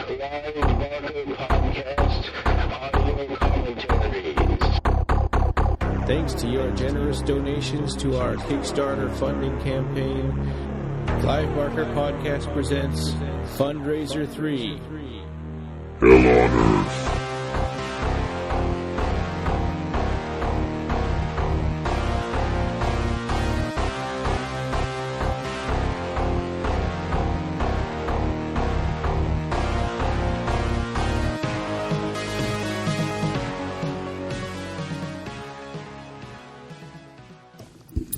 live audio podcast, audio commentaries. Thanks to your generous donations to our Kickstarter funding campaign, Clive Barker Podcast presents Fundraiser 3. Hell on Earth.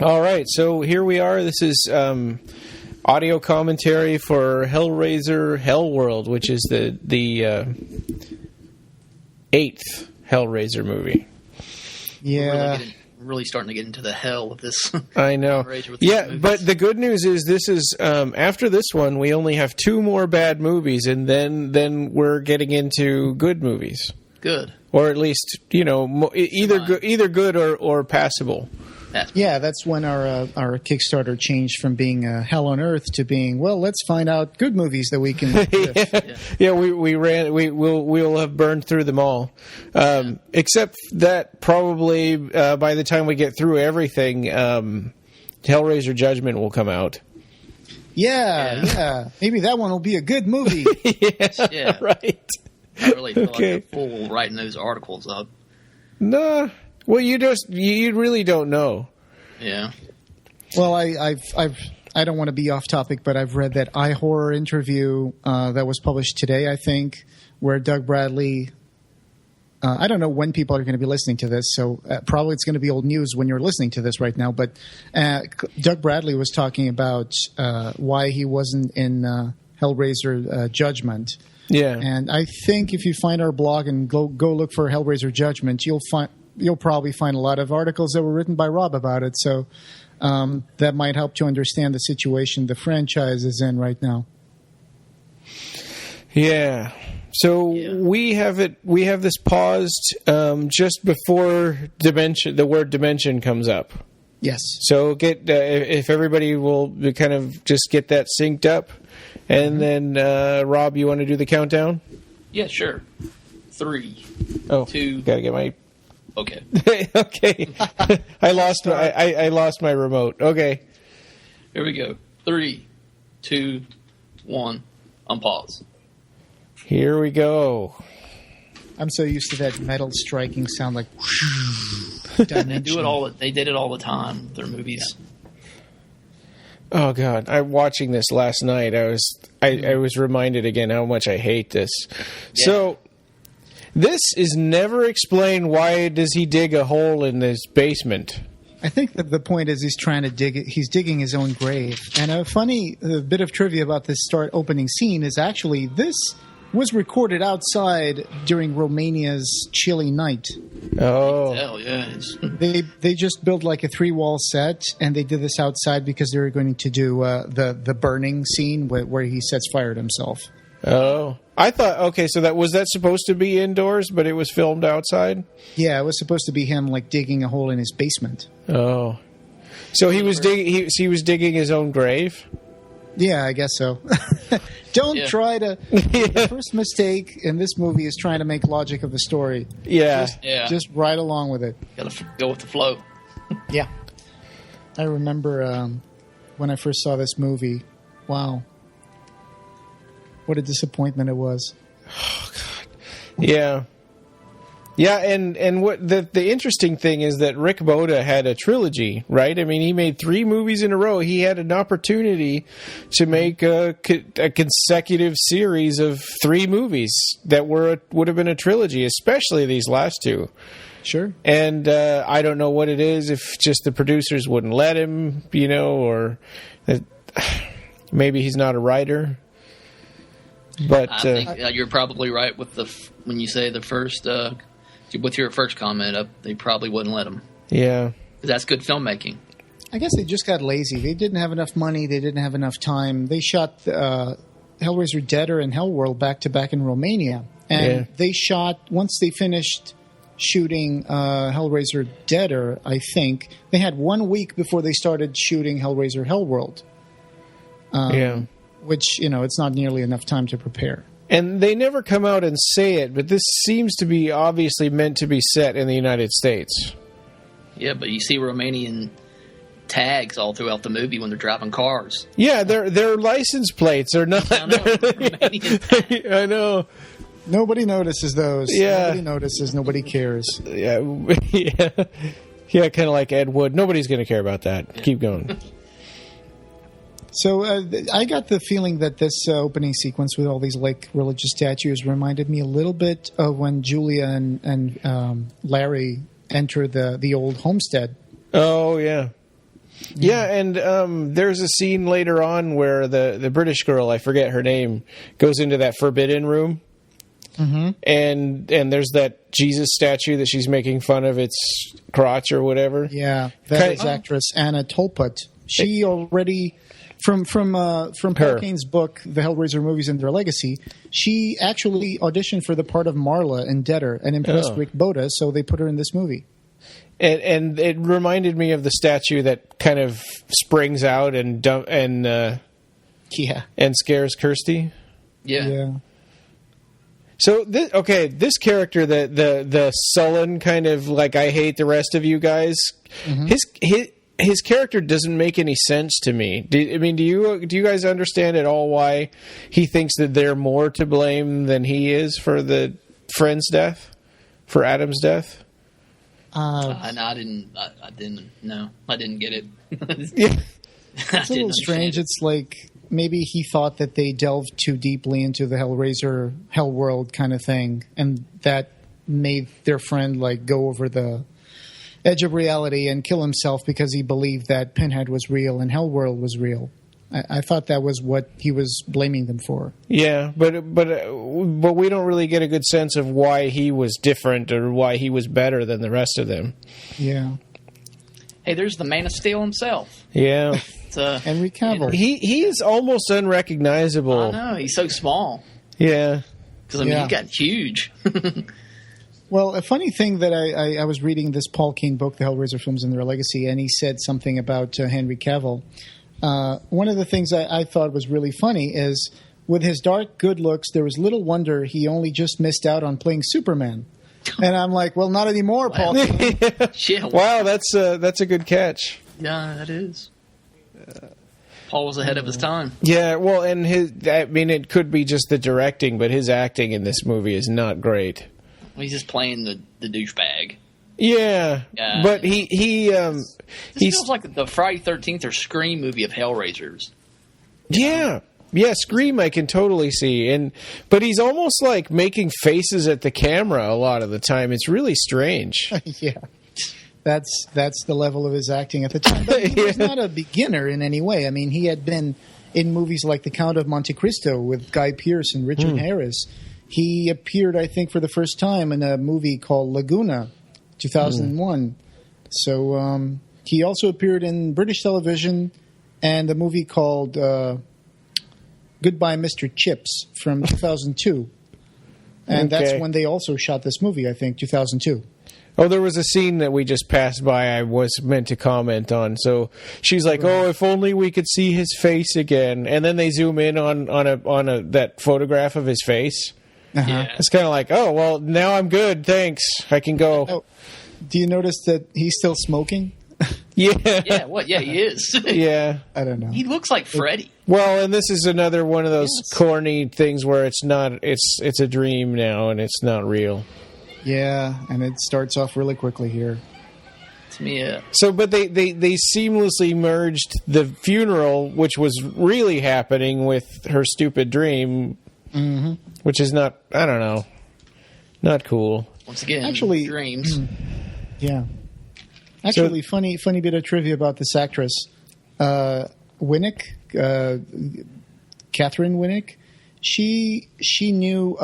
All right, so here we are. This is audio commentary for Hellraiser Hellworld, which is the 8th Hellraiser movie. Yeah. We're really starting to get into the hell of this. I know. Yeah, but the good news is this is, after this one, we only have 2 more bad movies, and then we're getting into good movies. Good. Or at least, either good or passable. Yeah, that's when our Kickstarter changed from being Hell on Earth to being, well, let's find out good movies that we can. We'll have burned through them all, except that probably by the time we get through everything, Hellraiser Judgment will come out. Yeah, maybe that one will be a good movie. Yeah, right. I really feel like a fool writing those articles up. Nah. Well, you really don't know. Yeah. Well, I don't want to be off topic, but I've read that iHorror interview that was published today, I think, where Doug Bradley. I don't know when people are going to be listening to this, so probably it's going to be old news when you're listening to this right now. But Doug Bradley was talking about why he wasn't in Hellraiser Judgment. Yeah. And I think if you find our blog and go look for Hellraiser Judgment, you'll probably find a lot of articles that were written by Rob about it. So that might help to understand the situation the franchise is in right now. Yeah. So we have this paused just before the word dimension comes up. Yes. So if everybody will kind of just get that synced up, and then Rob, you want to do the countdown? Yeah, sure. 3, 2. Gotta get my. Okay. Okay. I lost my remote. Okay. Here we go. 3, 2, 1. Unpause. Here we go. I'm so used to that metal striking sound, like. They did it all the time with their movies. Oh God! I'm watching this last night. I was reminded again how much I hate this. Yeah. So this is never explained. Why does he dig a hole in this basement? I think that the point is he's trying to he's digging his own grave. And a funny bit of trivia about this opening scene is actually this was recorded outside during Romania's chilly night. Oh, hell yeah! They just built like a 3-wall set, and they did this outside because they were going to do the burning scene where he sets fire to himself. Oh, I thought so. Was that supposed to be indoors, but it was filmed outside? Yeah, it was supposed to be him like digging a hole in his basement. Oh, so he was digging. He was digging his own grave. Yeah, I guess so. Don't try to. The first mistake in this movie is trying to make logic of the story. Yeah. Just ride along with it. Gotta go with the flow. Yeah. I remember when I first saw this movie. Wow. What a disappointment it was. Oh, God. Yeah. Yeah, and what the interesting thing is that Rick Boda had a trilogy, right? I mean, he made 3 movies in a row. He had an opportunity to make a consecutive series of 3 movies that would have been a trilogy, especially these last 2. Sure. And I don't know what it is, if just the producers wouldn't let him, or maybe he's not a writer. But I think you're probably right with when you say the first. With your first comment up, they probably wouldn't let him. Yeah. That's good filmmaking. I guess they just got lazy. They didn't have enough money. They didn't have enough time. They shot Hellraiser Deader and Hellworld back-to-back in Romania. And they shot, once they finished shooting Hellraiser Deader, I think, they had 1 week before they started shooting Hellraiser Hellworld. Which, it's not nearly enough time to prepare. And they never come out and say it, but this seems to be obviously meant to be set in the United States. Yeah, but you see Romanian tags all throughout the movie when they're driving cars. Yeah, their license plates are not. I know, Romanian tags. I know. Nobody notices those. Yeah. Nobody notices. Nobody cares. Yeah, yeah, kind of like Ed Wood. Nobody's going to care about that. Keep going. So I got the feeling that this opening sequence with all these like religious statues reminded me a little bit of when Julia and Larry enter the old homestead. Oh yeah, yeah, and there's a scene later on where the British girl, I forget her name, goes into that forbidden room. Mm-hmm. And there's that Jesus statue that she's making fun of its crotch or whatever. Yeah, that is actress Anna Tolput. She already from Paul Kane's book, The Hellraiser Movies and Their Legacy. She actually auditioned for the part of Marla in Deader and impressed Rick Boda, so they put her in this movie. And it reminded me of the statue that kind of springs out and scares Kirsty. Yeah. So this character, the sullen kind of like I hate the rest of you guys. Mm-hmm. His character doesn't make any sense to me. Do you guys understand at all why he thinks that they're more to blame than he is for the friend's death, for Adam's death? I didn't get it. Yeah. It's a little strange. It's like maybe he thought that they delved too deeply into the Hellraiser, Hellworld kind of thing, and that made their friend like go over the edge of reality and kill himself because he believed that Pinhead was real and Hellworld was real. I thought that was what he was blaming them for. Yeah, but we don't really get a good sense of why he was different or why he was better than the rest of them. Yeah. Hey, there's the Man of Steel himself. Yeah. Henry Cavill. He is almost unrecognizable. I know, he's so small. Yeah. Because, he got huge. Well, a funny thing that I was reading this Paul Kane book, The Hellraiser Films and Their Legacy, and he said something about Henry Cavill. One of the things I thought was really funny is with his dark, good looks, there was little wonder he only just missed out on playing Superman. And I'm like, well, not anymore, Paul Kane. Yeah. Wow, that's a good catch. Yeah, that is. Paul was ahead of his time. Yeah, well, and it could be just the directing, but his acting in this movie is not great. He's just playing the douchebag. Yeah, but he feels like the Friday 13th or Scream movie of Hellraisers. Yeah, Scream I can totally see, but he's almost like making faces at the camera a lot of the time. It's really strange. Yeah, that's the level of his acting at the time. But he was not a beginner in any way. I mean, he had been in movies like The Count of Monte Cristo with Guy Pearce and Richard Harris. He appeared, I think, for the first time in a movie called Laguna, 2001. So he also appeared in British television and a movie called Goodbye, Mr. Chips from 2002. And that's when they also shot this movie, I think, 2002. Oh, there was a scene that we just passed by I was meant to comment on. So she's like, "Oh, if only we could see his face again." And then they zoom in on that photograph of his face. Uh-huh. Yeah. It's kind of like, "Oh, well, now I'm good. Thanks. I can go." Oh, do you notice that he's still smoking? Yeah. Yeah, what? Yeah, he is. Yeah. I don't know. He looks like Freddy. Well, and this is another one of those corny things where it's a dream now and it's not real. Yeah, and it starts off really quickly here. To me, yeah. So, but they seamlessly merged the funeral, which was really happening, with her stupid dream, which is not, I don't know, not cool. Once again, actually, dreams. Yeah. Actually, funny bit of trivia about this actress, Winnick, Catherine Winnick. She knew.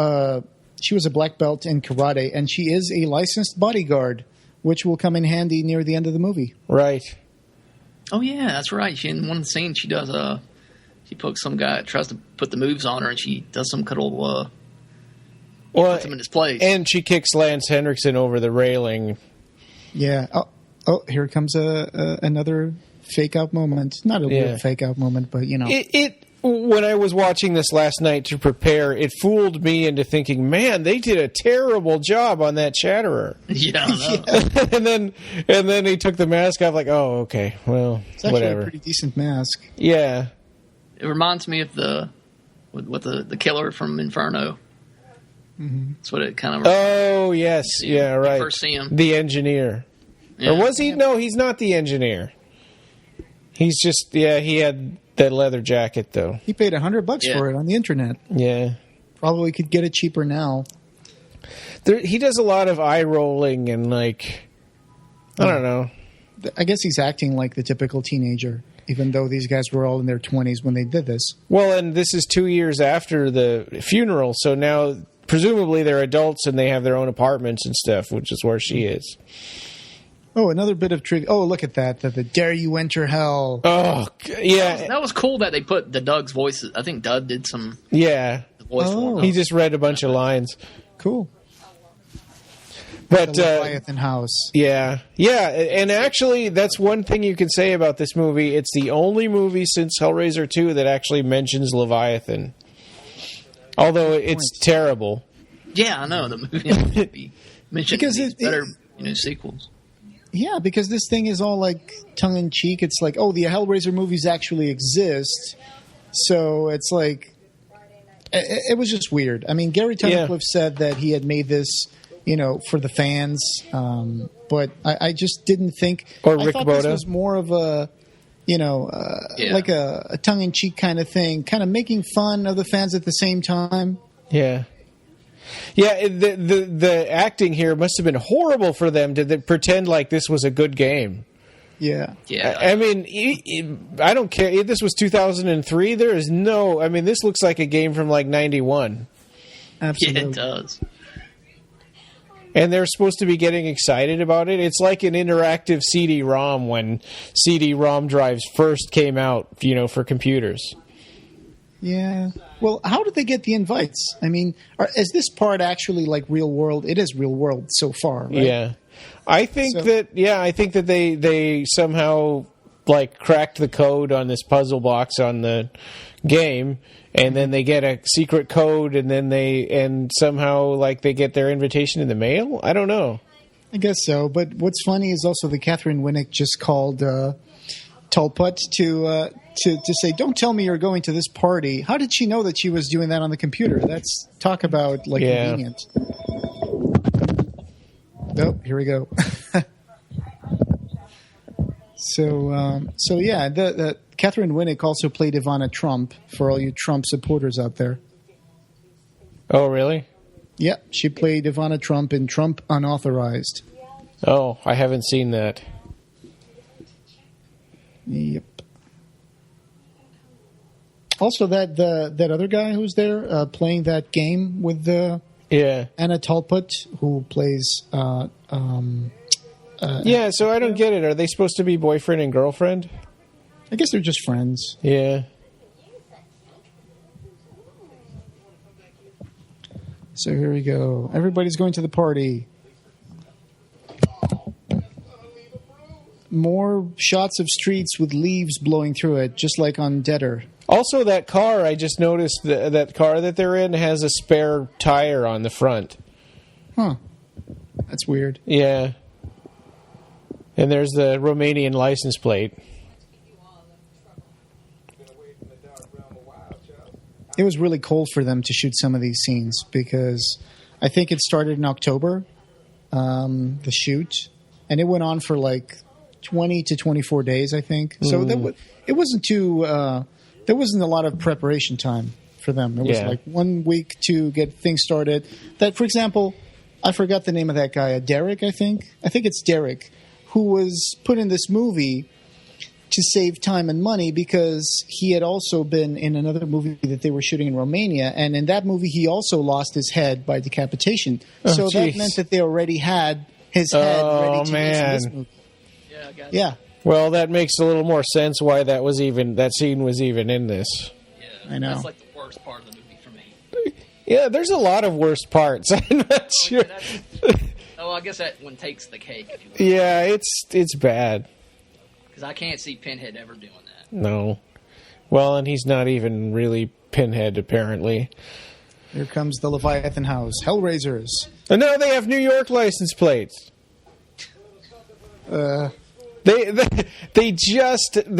She was a black belt in karate, and she is a licensed bodyguard, which will come in handy near the end of the movie. Right. Oh yeah, that's right. She in one scene she does she pokes some guy, tries to put the moves on her, and she does some kind of puts him in his place. And she kicks Lance Henriksen over the railing. Yeah. Oh, here comes another fake out moment. Not a real fake out moment, but you know. when I was watching this last night to prepare, it fooled me into thinking, man, they did a terrible job on that Chatterer. Yeah, I know. and then he took the mask off, like, oh, okay, well, It's actually whatever. a pretty decent mask. Yeah. It reminds me of the killer from Inferno. Mm-hmm. That's what it kind of. Oh, yes. Yeah, when you right. first see him. The engineer. Yeah. Or was he? No, he's not the engineer. He's just, he had that leather jacket, though. He paid $100 Yeah. for it on the internet. Yeah. Probably could get it cheaper now. He does a lot of eye rolling and, like, I don't know. I guess he's acting like the typical teenager, even though these guys were all in their 20s when they did this. Well, and this is 2 years after the funeral, so now presumably they're adults and they have their own apartments and stuff, which is where she is. Oh, another bit of trivia. Oh, look at that. The dare you enter hell. Oh, yeah. That was cool that they put the Doug's voices. I think Doug did some Yeah. voice for him. He just read a bunch of lines. Cool. But, The Leviathan house. yeah. Yeah, and actually, that's one thing you can say about this movie. It's the only movie since Hellraiser 2 that actually mentions Leviathan. Although it's terrible. Yeah, I know the movie should be mentioned Because in these it- better sequels. Yeah, because this thing is all like tongue-in-cheek. It's like, oh, the Hellraiser movies actually exist. So it's like, it was just weird. I mean, Gary Tunnicliffe said that he had made this, for the fans. But I just didn't think. Or I Rick thought this Boda. was more of a, like a tongue-in-cheek kind of thing, kind of making fun of the fans at the same time. Yeah. Yeah, the acting here must have been horrible for them to pretend like this was a good game. Yeah. Yeah, I mean, I don't care. If this was 2003, there is no... I mean, this looks like a game from like 91. Absolutely. yeah, it does. And they're supposed to be getting excited about it. It's like an interactive CD-ROM when CD-ROM drives first came out, for computers. Yeah. Well, how did they get the invites? I mean, is this part actually like real world? It is real world so far, right? Yeah. I think that they somehow like cracked the code on this puzzle box on the game, and then they get a secret code, and then somehow like they get their invitation in the mail. I don't know. I guess so. But what's funny is also that Catherine Winnick just called Tulput to say, "Don't tell me you're going to this party." How did she know that she was doing that on the computer? That's talk about convenient. Nope, here we go. So yeah, the Catherine Winnick also played Ivana Trump for all you Trump supporters out there. Oh, really? Yep, she played Ivana Trump in Trump Unauthorized. Oh, I haven't seen that. Yep. Also, that other guy who's there playing that game with Anna Tulput, who plays. Yeah, so I don't get it. Are they supposed to be boyfriend and girlfriend? I guess they're just friends. Yeah. So here we go. Everybody's going to the party. More shots of streets with leaves blowing through it, just like on Deader. Also, that car, I just noticed that car that they're in has a spare tire on the front. Huh. That's weird. Yeah. And there's the Romanian license plate. It was really cold for them to shoot some of these scenes because I think it started in October, the shoot, and it went on for like 20 to 24 days, I think. So it wasn't too. There wasn't a lot of preparation time for them. It was like 1 week to get things started. That, for example, I forgot the name of that guy. Derek, I think. I think it's Derek, who was put in this movie to save time and money because he had also been in another movie that they were shooting in Romania, and in that movie he also lost his head by decapitation. So that meant that they already had his head ready to use in this movie. Yeah, I got Yeah. Well, that makes a little more sense why that scene was even in this. Yeah, I know. That's like the worst part of the movie for me. Yeah, there's a lot of worst parts. I'm not sure. I guess that one takes the cake, if you will. Yeah, it's bad. Because I can't see Pinhead ever doing that. No. Well, and he's not even really Pinhead, apparently. Here comes the Leviathan House. Hellraisers. And now they have New York license plates. They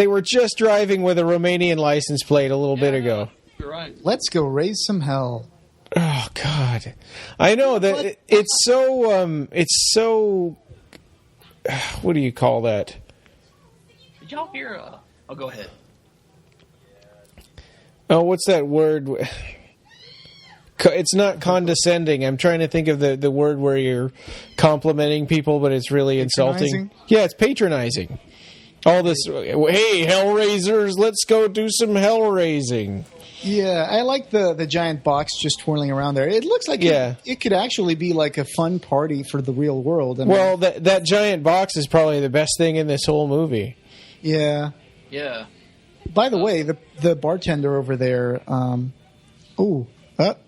were just driving with a Romanian license plate a little bit ago. You're right. Let's go raise some hell. Oh God, I know that it's so. What do you call that? Did y'all hear? Oh, go ahead. Oh, what's that word? It's not condescending. I'm trying to think of the word where you're complimenting people, but it's really insulting. Yeah, it's patronizing. All this, hey, Hellraisers, let's go do some hell raising. Yeah, I like the giant box just twirling around there. It looks like it could actually be like a fun party for the real world. I mean, well, that giant box is probably the best thing in this whole movie. Yeah. Yeah. By the way, the bartender over there,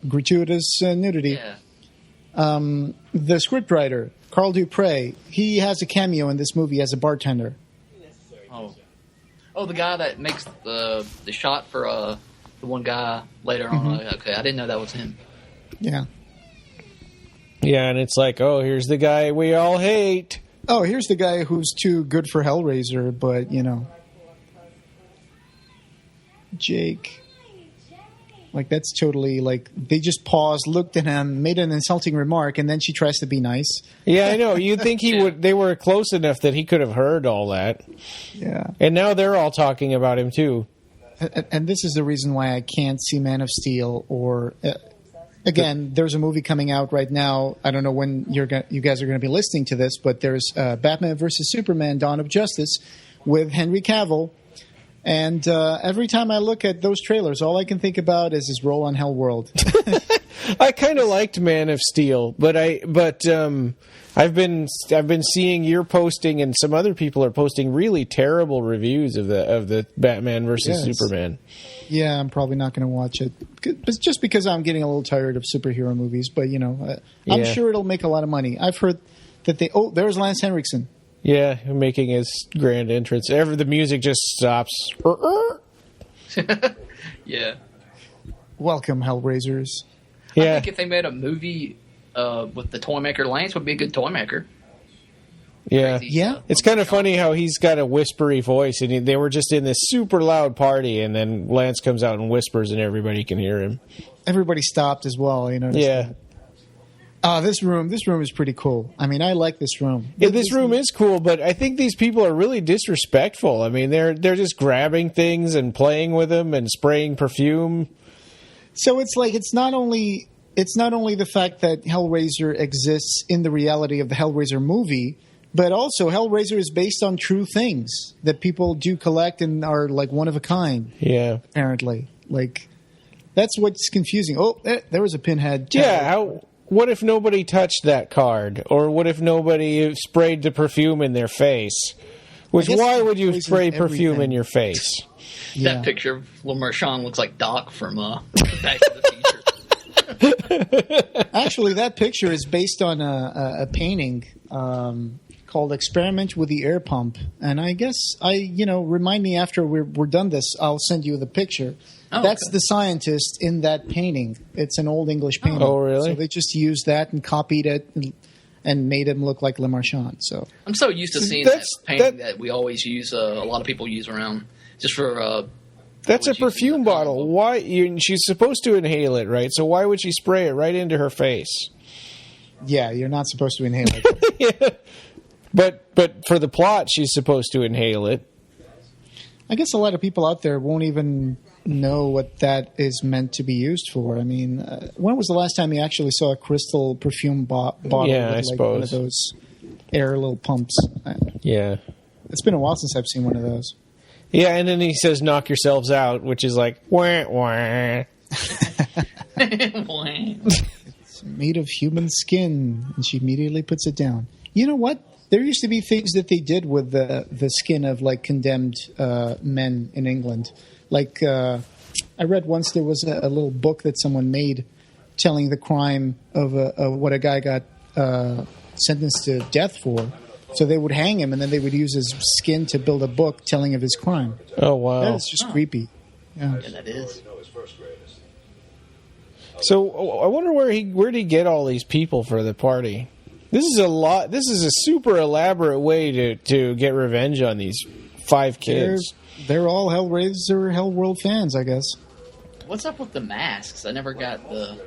gratuitous nudity. Yeah. The scriptwriter, Carl Dupre, he has a cameo in this movie as a bartender. Oh, the guy that makes the shot for the one guy later on. Okay, I didn't know that was him. Yeah. Yeah, and it's like, oh, here's the guy we all hate. Oh, here's the guy who's too good for Hellraiser, but, Jake. Like, that's totally, like, they just paused, looked at him, made an insulting remark, and then she tries to be nice. Yeah, I know. You'd think they were close enough that he could have heard all that. Yeah. And now they're all talking about him, too. And this is the reason why I can't see Man of Steel or... again, there's a movie coming out right now. I don't know when you guys are going to be listening to this, but there's Batman vs. Superman, Dawn of Justice, with Henry Cavill. And every time I look at those trailers, all I can think about is his role on Hellworld. I kind of liked Man of Steel, but I've been seeing you're posting and some other people are posting really terrible reviews of the Batman versus Superman. Yeah, I'm probably not going to watch it, just because I'm getting a little tired of superhero movies. But I'm sure it'll make a lot of money. I've heard that there's Lance Henriksen. Yeah, making his grand entrance. The music just stops. Yeah. Welcome, Hellraisers. Yeah. I think if they made a movie with the toy maker, Lance would be a good toy maker. Yeah. It's kind of funny how he's got a whispery voice, and they were just in this super loud party, and then Lance comes out and whispers, and everybody can hear him. Everybody stopped as well, Yeah. This room is pretty cool. I mean, I like this room. Yeah, this room is cool, but I think these people are really disrespectful. I mean, they're just grabbing things and playing with them and spraying perfume. So it's like it's not only the fact that Hellraiser exists in the reality of the Hellraiser movie, but also Hellraiser is based on true things that people do collect and are like one of a kind. Yeah, apparently, like that's what's confusing. Oh, there was a pinhead. Yeah. What if nobody touched that card? Or what if nobody sprayed the perfume in their face? Why would you spray perfume in your face? That picture of LeMarchand looks like Doc from Back to the Future. Actually, that picture is based on a painting called Experiment with the Air Pump. And I guess, remind me after we're done this, I'll send you the picture. Oh, that's the scientist in that painting. It's an old English painting. Oh, really? So they just used that and copied it and made him look like LeMarchand. So I'm so used to seeing that painting that we always use. A lot of people use around just for. That's a perfume bottle. Why? She's supposed to inhale it, right? So why would she spray it right into her face? Yeah, you're not supposed to inhale it. Yeah. But for the plot, she's supposed to inhale it. I guess a lot of people out there won't even know what that is meant to be used for. I mean, when was the last time you actually saw a crystal perfume bottle? Yeah, I suppose. One of those air little pumps. Yeah. It's been a while since I've seen one of those. Yeah, and then he says, knock yourselves out, which is like, wah, wah. It's made of human skin, and she immediately puts it down. You know what? There used to be things that they did with the skin of, like, condemned men in England. Like, I read once there was a little book that someone made telling the crime of what a guy got sentenced to death for. So they would hang him, and then they would use his skin to build a book telling of his crime. Oh, wow. That is just creepy. Yeah. Yeah, that is. So I wonder where'd he get all these people for the party? This is a lot. This is a super elaborate way to get revenge on these 5 kids. They're all Hellraiser, Hellworld fans, I guess. What's up with the masks? I never got the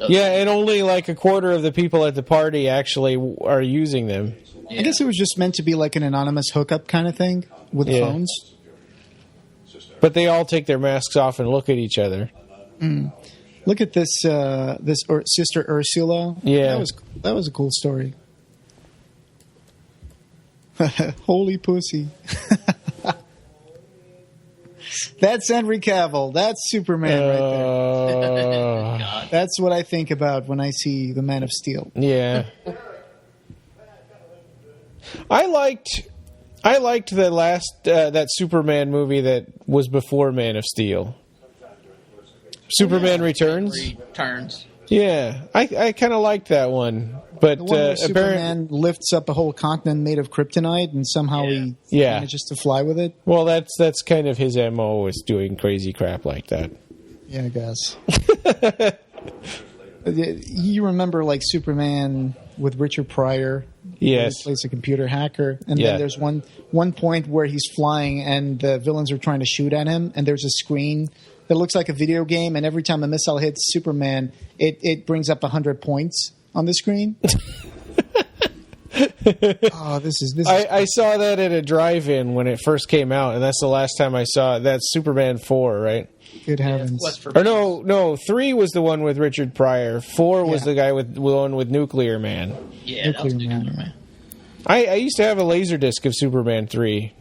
Yeah, and only like a quarter of the people at the party actually are using them. Yeah. I guess it was just meant to be like an anonymous hookup kind of thing with phones. But they all take their masks off and look at each other. Look at this Sister Ursula. Yeah. That was a cool story. Holy pussy. That's Henry Cavill. That's Superman right there. God. That's what I think about when I see the Man of Steel. Yeah. I liked the last that Superman movie that was before Man of Steel. Superman Returns. Yeah, I kind of liked that one, but The one where apparently, Superman lifts up a whole continent made of kryptonite, and somehow he manages to fly with it. well, that's kind of his MO, is doing crazy crap like that. Yeah, I guess. You remember, like, Superman with Richard Pryor? Yes. He plays a computer hacker. And then there's one point where he's flying and the villains are trying to shoot at him, and there's a screen that looks like a video game, and every time a missile hits Superman, it brings up 100 points on the screen. Oh, this is. I saw that at a drive-in when it first came out, and that's the last time I saw it. That's Superman 4, right? Good heavens. Or no, 3 was the one with Richard Pryor. 4 was the guy with one with Nuclear Man. Yeah, that was Nuclear Man. I used to have a Laserdisc of Superman 3.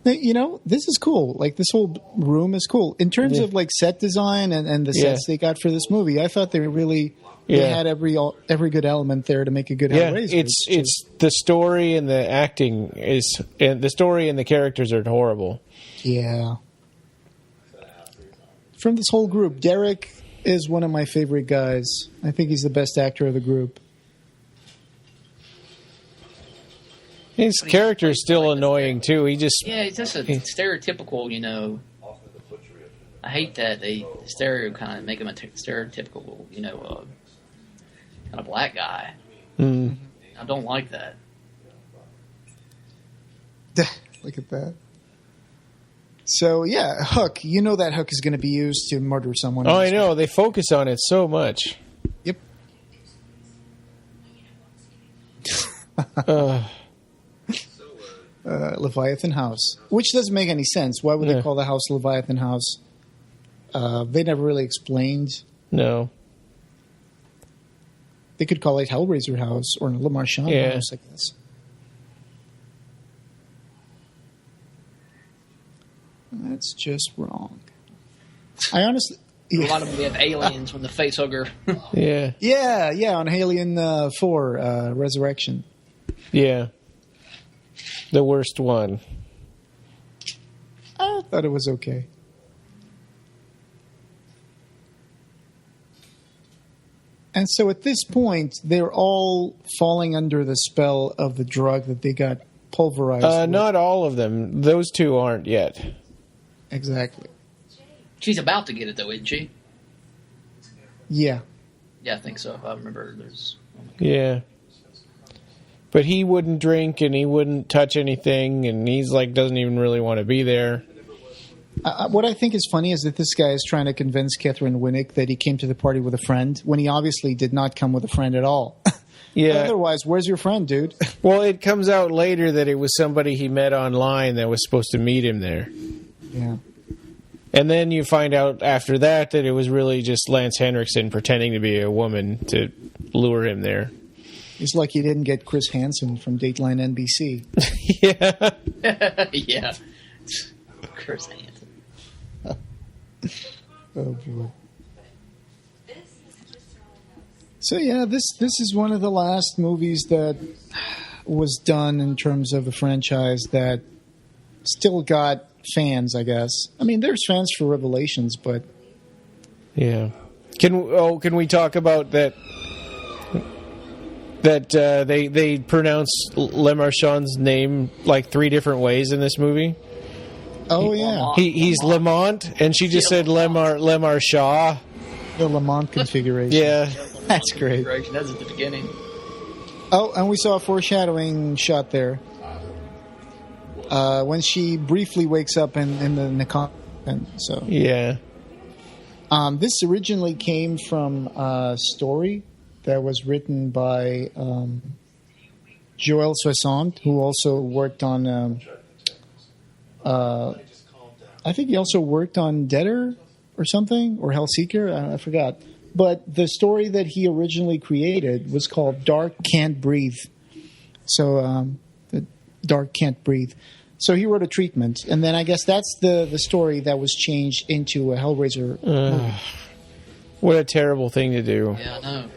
You know, this is cool. Like, this whole room is cool. In terms of, like, set design and the sets they got for this movie, I thought they really... They had every good element there to make a good Hellraiser. It's the story and the acting and the story and the characters are horrible. Yeah. From this whole group, Derek is one of my favorite guys. I think he's the best actor of the group. His character is still annoying too. He's just a stereotypical. You know, I hate that they kind of make him a stereotypical. You know, kind of black guy. Mm. I don't like that. Look at that. So, yeah, Hook. You know that Hook is going to be used to murder someone. Oh, I know. They focus on it so much. Yep. Leviathan House. Which doesn't make any sense. Why would they call the house Leviathan House? They never really explained. No. They could call it Hellraiser House or Le Marchand House, I guess. That's just wrong. I honestly... A lot of them have aliens when the facehugger. Yeah, on Alien 4, Resurrection. Yeah. The worst one. I thought it was okay. And so at this point, they're all falling under the spell of the drug that they got pulverized with. Not all of them. Those 2 aren't yet. Exactly. She's about to get it, though, isn't she? Yeah. Yeah, I think so. I remember there's... Yeah. But he wouldn't drink and he wouldn't touch anything, and he's like doesn't even really want to be there. What I think is funny is that this guy is trying to convince Catherine Winnick that he came to the party with a friend when he obviously did not come with a friend at all. Yeah. Otherwise, where's your friend, dude? Well, it comes out later that it was somebody he met online that was supposed to meet him there. Yeah. And then you find out after that it was really just Lance Henriksen pretending to be a woman to lure him there. He's lucky he didn't get Chris Hansen from Dateline NBC. Yeah. Yeah. Chris Hansen. Oh, boy. So, yeah, this is one of the last movies that was done in terms of the franchise that still got fans, I guess. I mean, there's fans for Revelations, but... Yeah. Can we talk about that they pronounce Le Marchand's name like 3 different ways in this movie? Oh, yeah. He's Lamont, and she just said Lemar Shaw. The Lamont configuration. Yeah. That's great. That's at the beginning. Oh, and we saw a foreshadowing shot there. When she briefly wakes up in the coffin. So Yeah. this originally came from a story that was written by Joël Soissons, who also worked on. I think he also worked on Deader or something, or Hellseeker. I forgot. But the story that he originally created was called Dark Can't Breathe. So, the Dark Can't Breathe. So he wrote a treatment, and then I guess that's the story that was changed into a Hellraiser movie. What a terrible thing to do. Yeah, I know.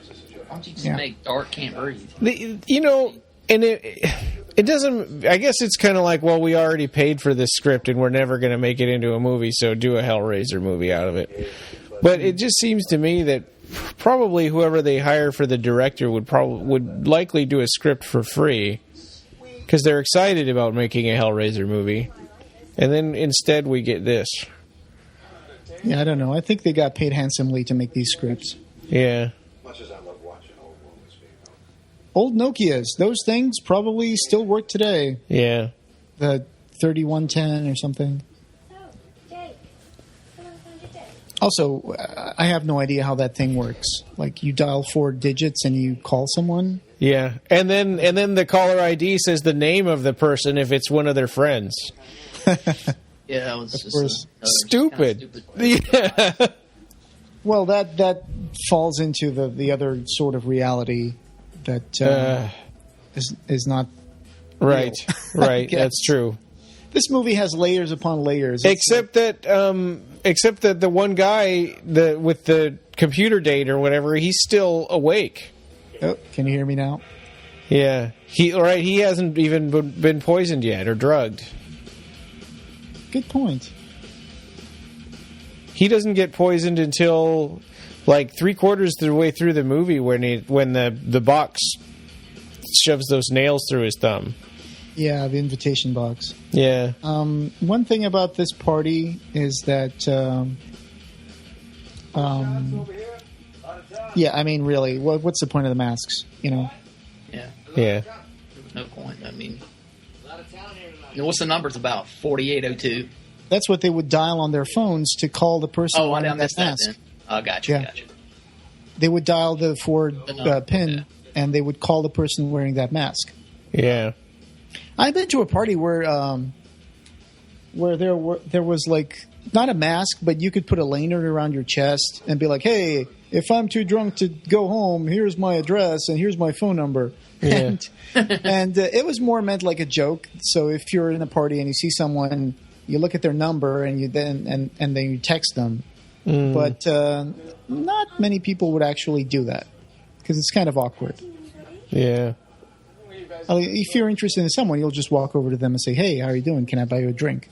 Why don't you just make Dark Can't Breathe? And it doesn't. I guess it's kind of like, well, we already paid for this script, and we're never going to make it into a movie, so do a Hellraiser movie out of it. But it just seems to me that probably whoever they hire for the director would likely do a script for free because they're excited about making a Hellraiser movie, and then instead we get this. Yeah, I don't know. I think they got paid handsomely to make these scripts. Yeah. Old Nokias, those things probably still work today. Yeah. The 3110 or something. Also, I have no idea how that thing works. Like, you dial 4 digits and you call someone. Yeah, and then the caller ID says the name of the person if it's one of their friends. Yeah, that was just stupid. Yeah. Well, that falls into the other sort of reality that is not right. Right, that's true. This movie has layers upon layers. Except that the one guy with the computer date or whatever, he's still awake. Oh, can you hear me now? Yeah, he hasn't even been poisoned yet or drugged. Good point. He doesn't get poisoned until like 3/4 of the way through the movie when the box shoves those nails through his thumb. Yeah, the invitation box. Yeah. One thing about this party is that, yeah, I mean, really, what's the point of the masks? You know? Yeah. Yeah. No point. I mean, what's the numbers about? 4802. That's what they would dial on their phones to call the person. Oh, I wearing missed that. Then. Oh, gotcha. Yeah. They would dial the Ford pin, and they would call the person wearing that mask. Yeah. I've been to a party where there was like not a mask, but you could put a lanyard around your chest and be like, "Hey, if I'm too drunk to go home, here's my address and here's my phone number." Yeah. And it was more meant like a joke. So if you're in a party and you see someone, you look at their number and you then you text them. But not many people would actually do that because it's kind of awkward. Yeah. If you're interested in someone, you'll just walk over to them and say, "Hey, how are you doing? Can I buy you a drink?"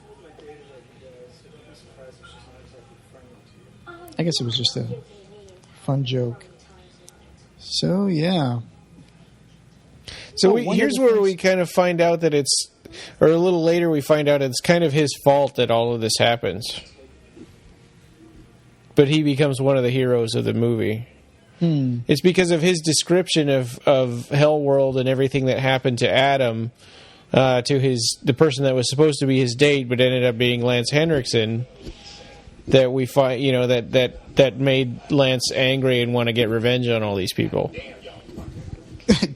I guess it was just a fun joke. So, yeah. So here's where we kind of find out that it's, or a little later we find out it's kind of his fault that all of this happens. But he becomes one of the heroes of the movie. It's because of his description of Hellworld and everything that happened to Adam, to the person that was supposed to be his date, but ended up being Lance Henriksen. That we find, that made Lance angry and want to get revenge on all these people.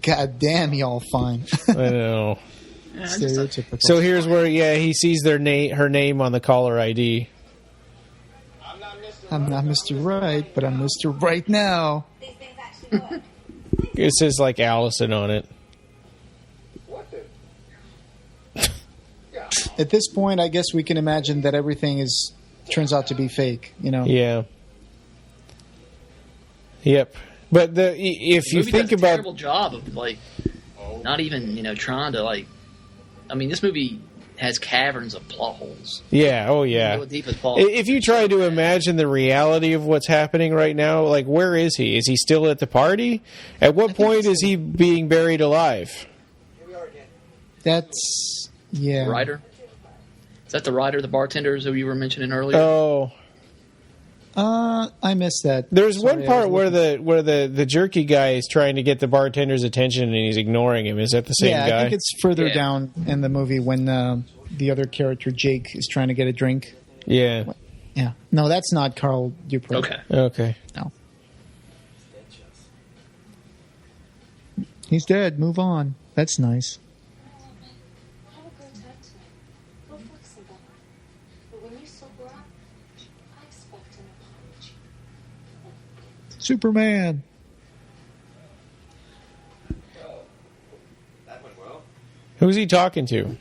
God damn, y'all fine. I know. Stereotypical. So here's where, he sees her name on the caller ID. I'm not Mr. Right, but I'm Mr. Right now. It says like Allison on it. At this point, I guess we can imagine that everything turns out to be fake, Yeah. Yep. But if you think about, a terrible job of not even trying to I mean, this movie has caverns of plot holes. Yeah, oh yeah. If you try to imagine the reality of what's happening right now, like where is he? Is he still at the party? At what point is he being buried alive? That's Writer. Is that the writer, the bartenders that you were mentioning earlier? Oh, I missed that. there's Sorry, one I part was where looking- the jerky guy is trying to get the bartender's attention and he's ignoring him. Is that the same guy? I think it's further Yeah. down in the movie when the other character, Jake, is trying to get a drink. Yeah. Yeah. No, that's not Carl Dupree. Okay. Okay. No. He's dead. Move on. That's nice. Have a good time tonight. We're flexible. But when you sober up, I expect an apology. Superman. Who's he talking to?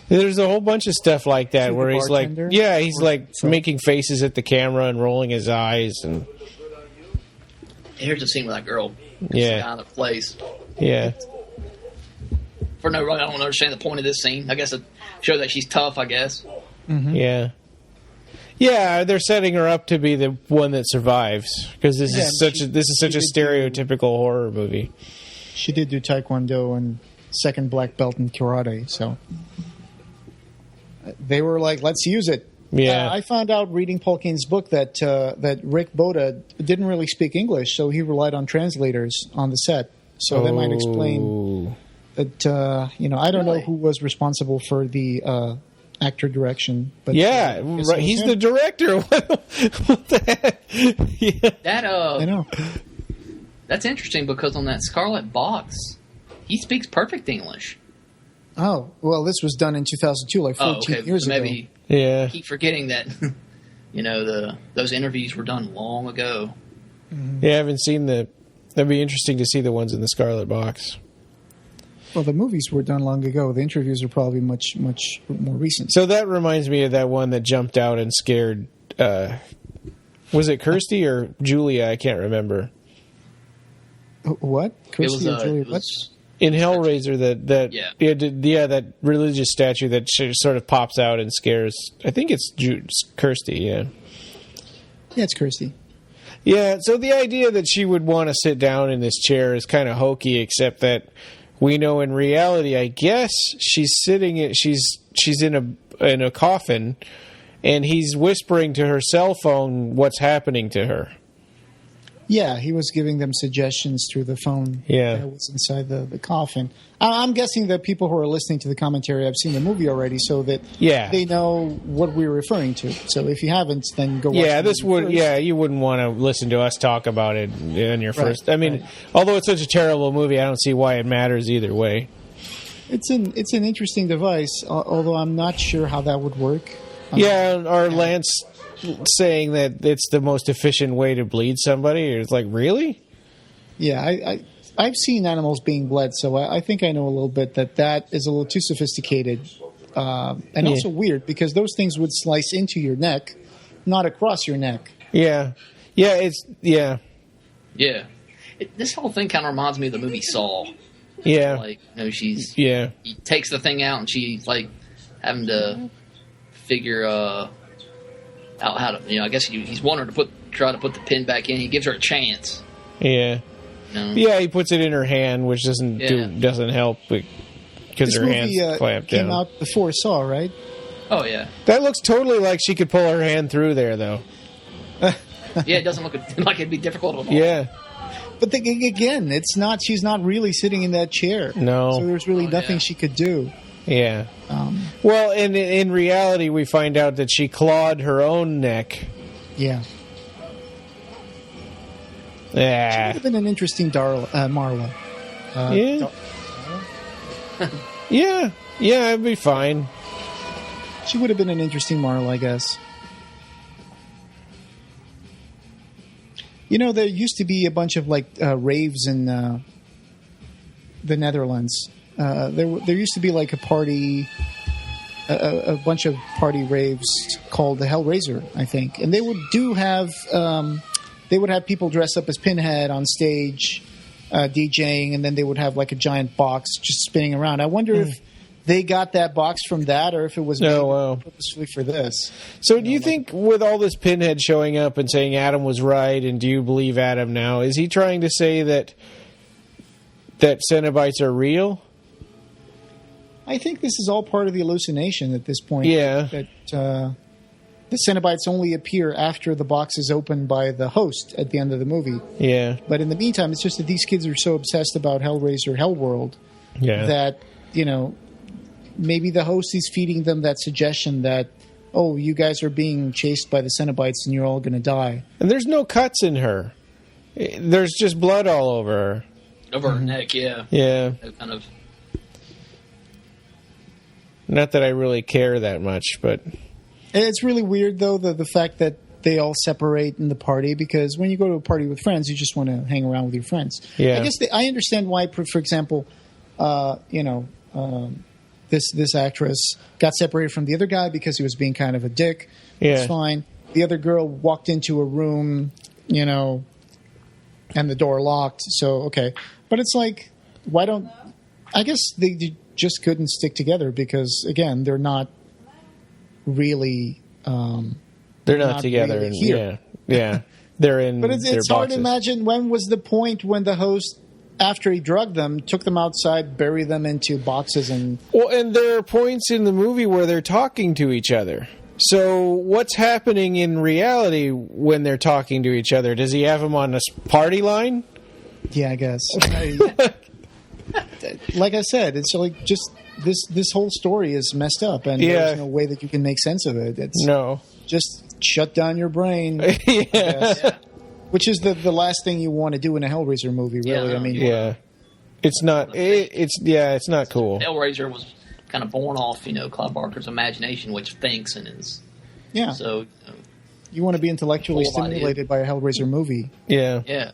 There's a whole bunch of stuff like that To the where he's like, bartender? yeah, he's Or- like so- making faces at the camera and rolling his eyes and Here's the scene with that girl. Yeah. Down the place. yeah. For no reason, I don't understand the point of this scene. I guess it shows that she's tough, I guess. Yeah. Yeah, they're setting her up to be the one that survives because this Yeah, is such a she stereotypical did horror movie. She did do Taekwondo and second black belt in karate, so they were like, "Let's use it." Yeah. I found out reading Paul Kane's book that that Rick Boda didn't really speak English, so he relied on translators on the set. So that might explain Oh. that. I don't know Really? who was responsible for the actor direction, but Yeah, I guess right. it was He's him. the director. What the heck? Yeah. That I know. That's interesting because on that Scarlet Box, he speaks perfect English. Oh well, this was done in 2002, like 14 years So ago. maybe Yeah. keep forgetting that. Those interviews were done long ago. Yeah, I haven't seen that'd be interesting to see the ones in the Scarlet Box. Well, the movies were done long ago. The interviews are probably much more recent. So that reminds me of that one that jumped out and scared. Was it Kirsty or Julia? I can't remember. What? Kirsty or Julia? It was In Hellraiser, that Yeah. that religious statue that sort of pops out and scares. I think it's Kirsty. Yeah. Yeah, it's Kirsty. Yeah, so the idea that she would want to sit down in this chair is kind of hokey, except that we know in reality, I guess she's in a coffin, and he's whispering to her cell phone what's happening to her. Yeah, he was giving them suggestions through the phone Yeah. that was inside the coffin. I'm guessing that people who are listening to the commentary have seen the movie already, so that Yeah. they know what we're referring to. So if you haven't, then go watch Yeah, the this movie would. first. Yeah, you wouldn't want to listen to us talk about it in your Right, first. I mean, right. although it's such a terrible movie, I don't see why it matters either way. It's an interesting device, although I'm not sure how that would work. Yeah, or Lance saying that it's the most efficient way to bleed somebody. It's like, really? Yeah, I've seen animals being bled, so I think I know a little bit that is a little too sophisticated and also weird because those things would slice into your neck, not across your neck. Yeah, yeah. It's Yeah. This whole thing kind of reminds me of the movie Saw. yeah, Like, yeah, he takes the thing out and she's like having to figure out how to, I guess he's wanting her to try to put the pin back in. He gives her a chance. yeah. Yeah, he puts it in her hand, which doesn't help because This her movie hand's clamped came down. out before Saw, right? Oh, yeah. That looks totally like she could pull her hand through there, though. Yeah, it doesn't look like it'd be difficult at all. Yeah, But again, it's not. She's not really sitting in that chair. No. So there's really nothing yeah. she could do. yeah. Well, in reality, we find out that she clawed her own neck. Yeah. Would Yeah, have been an interesting Marla. yeah, it'd be fine. She would have been an interesting Marla, I guess. There used to be a bunch of raves in the Netherlands. There used to be like a party, a bunch of party raves called the Hellraiser, I think, and they would have people dress up as Pinhead on stage, DJing, and then they would have like a giant box just spinning around. I wonder if they got that box from that, or if it was made purposefully for this. So do you think with all this Pinhead showing up and saying Adam was right, and do you believe Adam now, is he trying to say that cenobites are real? I think this is all part of the hallucination at this point. Yeah. That the Cenobites only appear after the box is opened by the host at the end of the movie. Yeah. But in the meantime, it's just that these kids are so obsessed about Hellraiser, Hellworld, Yeah. that, maybe the host is feeding them that suggestion that, oh, you guys are being chased by the Cenobites and you're all going to die. And there's no cuts in her. There's just blood all over her. Over her neck, yeah. Yeah. Kind of. Not that I really care that much, but... And it's really weird, though, the fact that they all separate in the party, because when you go to a party with friends, you just want to hang around with your friends. Yeah. I guess I understand why, for example, this actress got separated from the other guy because he was being kind of a dick. Yeah. It's fine. The other girl walked into a room, and the door locked, so okay. But it's like, why don't... I guess they just couldn't stick together because, again, they're not really... they're not together. really And, here. yeah. They're in But their it's hard to boxes. imagine when was the point when the host, after he drugged them, took them outside, buried them into boxes, and... Well, and there are points in the movie where they're talking to each other. So what's happening in reality when they're talking to each other? Does he have them on a party line? Yeah, I guess. Like I said, it's like just this whole story is messed up, and Yeah. there's no way that you can make sense of it. It's No. just shut down your brain, Yeah. guess. Which is the last thing you want to do in a Hellraiser movie, really. Yeah. I mean, Yeah. It's not... it's not cool. Hellraiser was kind of born off, Clive Barker's imagination, which thinks and is. yeah. So, You want to be intellectually Full of ideas. stimulated by a Hellraiser movie. Yeah. yeah.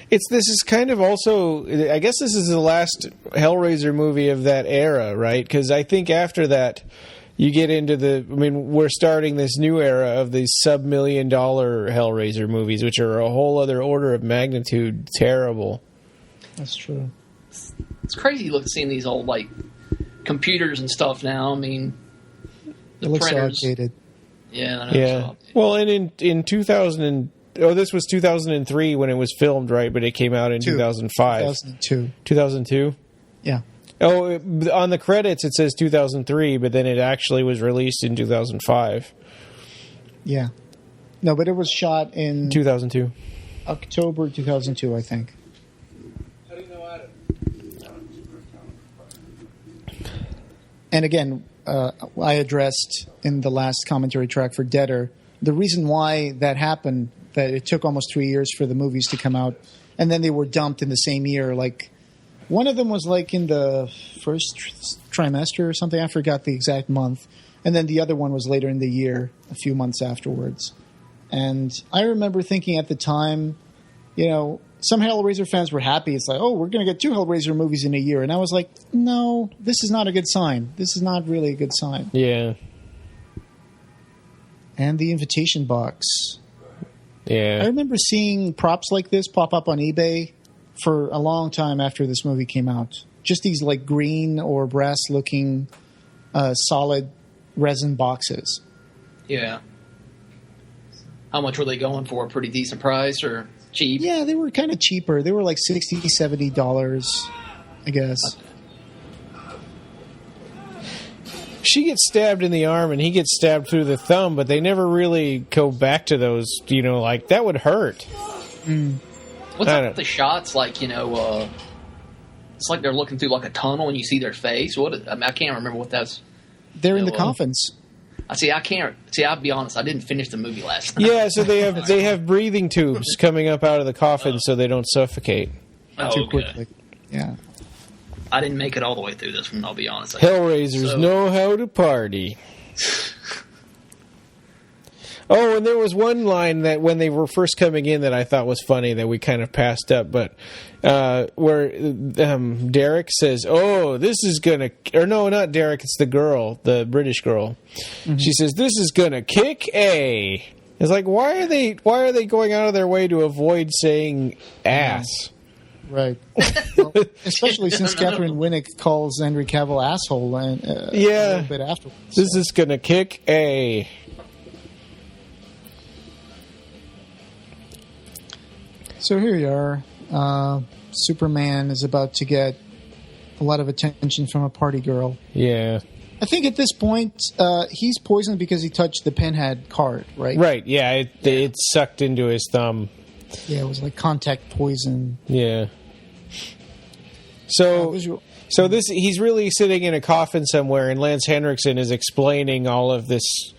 This is kind of also... I guess this is the last Hellraiser movie of that era, right? Because I think after that, you get into we're starting this new era of these sub-$1 million Hellraiser movies, which are a whole other order of magnitude terrible. That's true. It's crazy seeing these old, computers and stuff now. I mean, the It looks so printers. outdated. Yeah, I know. Yeah. Well, and in 2000... this was 2003 when it was filmed, right? But it came out in 2005. 2002. 2002? Yeah. Oh, on the credits it says 2003, but then it actually was released in 2005. Yeah. No, but it was shot in 2002. October 2002, I think. And again, I addressed in the last commentary track for Deader the reason why that happened, that it took almost 3 years for the movies to come out, and then they were dumped in the same year. Like, one of them was in the first trimester or something. I forgot the exact month. And then the other one was later in the year, a few months afterwards. And I remember thinking at the time, some Hellraiser fans were happy. It's like, oh, we're going to get 2 Hellraiser movies in a year. And I was like, no, this is not a good sign. This is not really a good sign. Yeah. And the invitation box. I Yeah. remember seeing props like this pop up on eBay for a long time after this movie came out. Just these green or brass looking solid resin boxes. Yeah. How much were they going for? A pretty decent price or cheap? Yeah, they were kind of cheaper. They were like $60, $70, I guess. She gets stabbed in the arm and he gets stabbed through the thumb, but they never really go back to those, that would hurt. What's I up don't- with the shots? It's like they're looking through a tunnel and you see their face. I can't remember what that's. They're in the well, coffins. I can't. I'll be honest. I didn't finish the movie last night. Yeah, so they have breathing tubes coming up out of the coffin so they don't suffocate. Too Okay. quickly. Yeah. I didn't make it all the way through this one. I'll be honest. Hellraisers So- know how to party. Oh, and there was one line that when they were first coming in that I thought was funny that we kind of passed up, but where Derek says, "Oh, this is gonna," or no, not Derek, it's the girl, the British girl. Mm-hmm. She says, "This is gonna kick A." It's like, why are they going out of their way to avoid saying ass? Right. Well, especially since Catherine Winnick calls Henry Cavill asshole and a little bit afterwards. This is gonna kick A. So here you are. Superman is about to get a lot of attention from a party girl. Yeah. I think at this point, he's poisoned because he touched the Pinhead card, right? Right, yeah. It sucked into his thumb. Yeah, it was like contact poison. Yeah. So he's really sitting in a coffin somewhere, and Lance Henriksen is explaining all of this,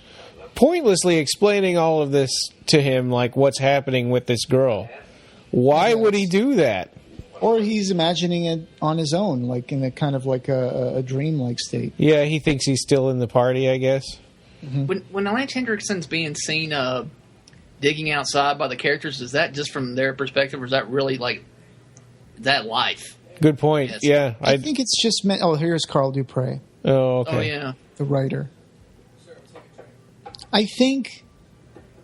pointlessly explaining all of this to him, like what's happening with this girl. Why would he do that? Or he's imagining it on his own, like in a kind of like a dream-like state. Yeah, he thinks he's still in the party, I guess. When Lance Henriksen's being seen digging outside by the characters, is that just from their perspective, or is that really like that life? Good point. Yes. Yeah, I think it's just meant. Oh, here's Carl Dupre, Oh, okay. Oh yeah. the writer. I think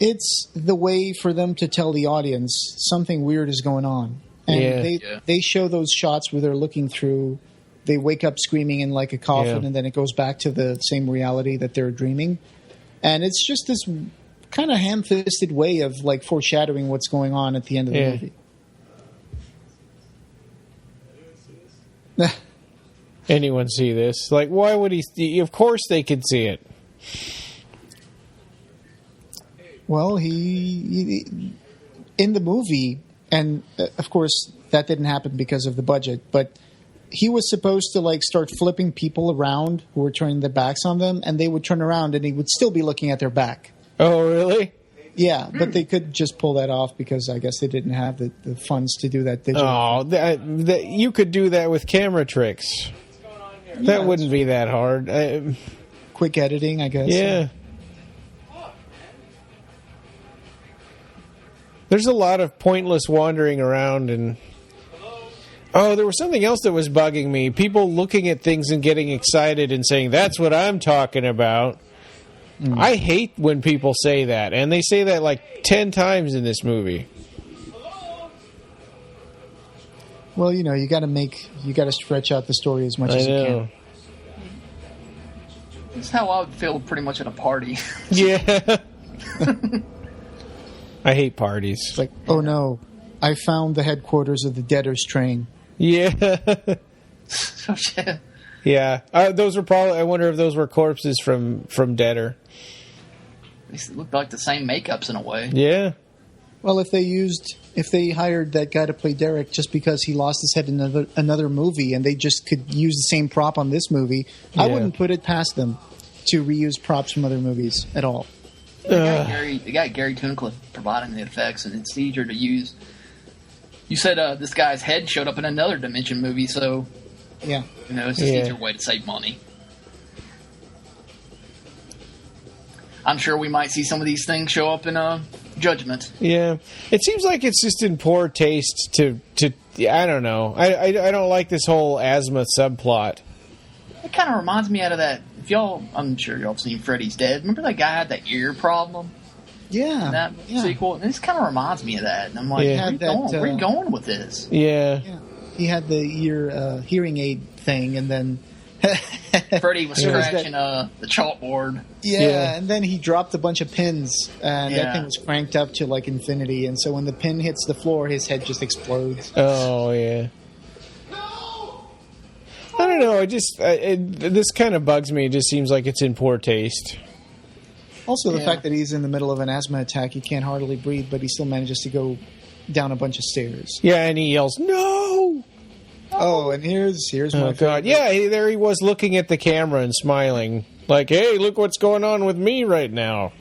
it's the way for them to tell the audience something weird is going on. And they show those shots where they're looking through. They wake up screaming in like a coffin, and then it goes back to the same reality that they're dreaming. And it's just this kind of ham-fisted way of like foreshadowing what's going on at the end of the movie. Anyone see this? Like, why would he? Of course they could see it. Well, he in the movie, and of course that didn't happen because of the budget, but he was supposed to like start flipping people around who were turning their backs on them, and they would turn around and he would still be looking at their back. Oh, really? Yeah, but they could just pull that off because I guess they didn't have the funds to do that digital. Oh, you could do that with camera tricks. That wouldn't be that hard. Quick editing, I guess. Yeah. There's a lot of pointless wandering around, and there was something else that was bugging me. People looking at things and getting excited and saying, "That's what I'm talking about." I hate when people say that, and they say that like 10 times in this movie. Well, you know, you got to stretch out the story as much as you can. That's how I would feel pretty much at a party. Yeah. I hate parties. It's like, oh no, I found the headquarters of the debtors train. Yeah. Yeah. Those were probably, I wonder if those were corpses from Debtor. They looked like the same makeups in a way. Yeah. Well, if they hired that guy to play Derek just because he lost his head in another movie and they just could use the same prop on this movie, I wouldn't put it past them to reuse props from other movies at all. They got Gary Tunnicliffe providing the effects, and it's easier to use. You said this guy's head showed up in another Dimension movie, so yeah, you know, it's just an easier way to save money. I'm sure we might see some of these things show up in Judgment. Yeah, it seems like it's just in poor taste to I don't know. I don't like this whole asthma subplot. It kind of reminds me out of that. If y'all, I'm sure y'all have seen Freddy's Dead. Remember that guy had that ear problem? Yeah. In that sequel? And this kind of reminds me of that. And I'm like, where are you going with this? Yeah. He had the ear hearing aid thing, and then Freddy was scratching the chalkboard. Yeah, and then he dropped a bunch of pins, and that thing was cranked up to like infinity, and so when the pin hits the floor, his head just explodes. Oh, yeah. I don't know. This kind of bugs me. It just seems like it's in poor taste. Also, the fact that he's in the middle of an asthma attack, he can't hardly breathe, but he still manages to go down a bunch of stairs. Yeah, and he yells, "No!" Oh, and here's my God. Yeah, there he was looking at the camera and smiling. Like, hey, look what's going on with me right now.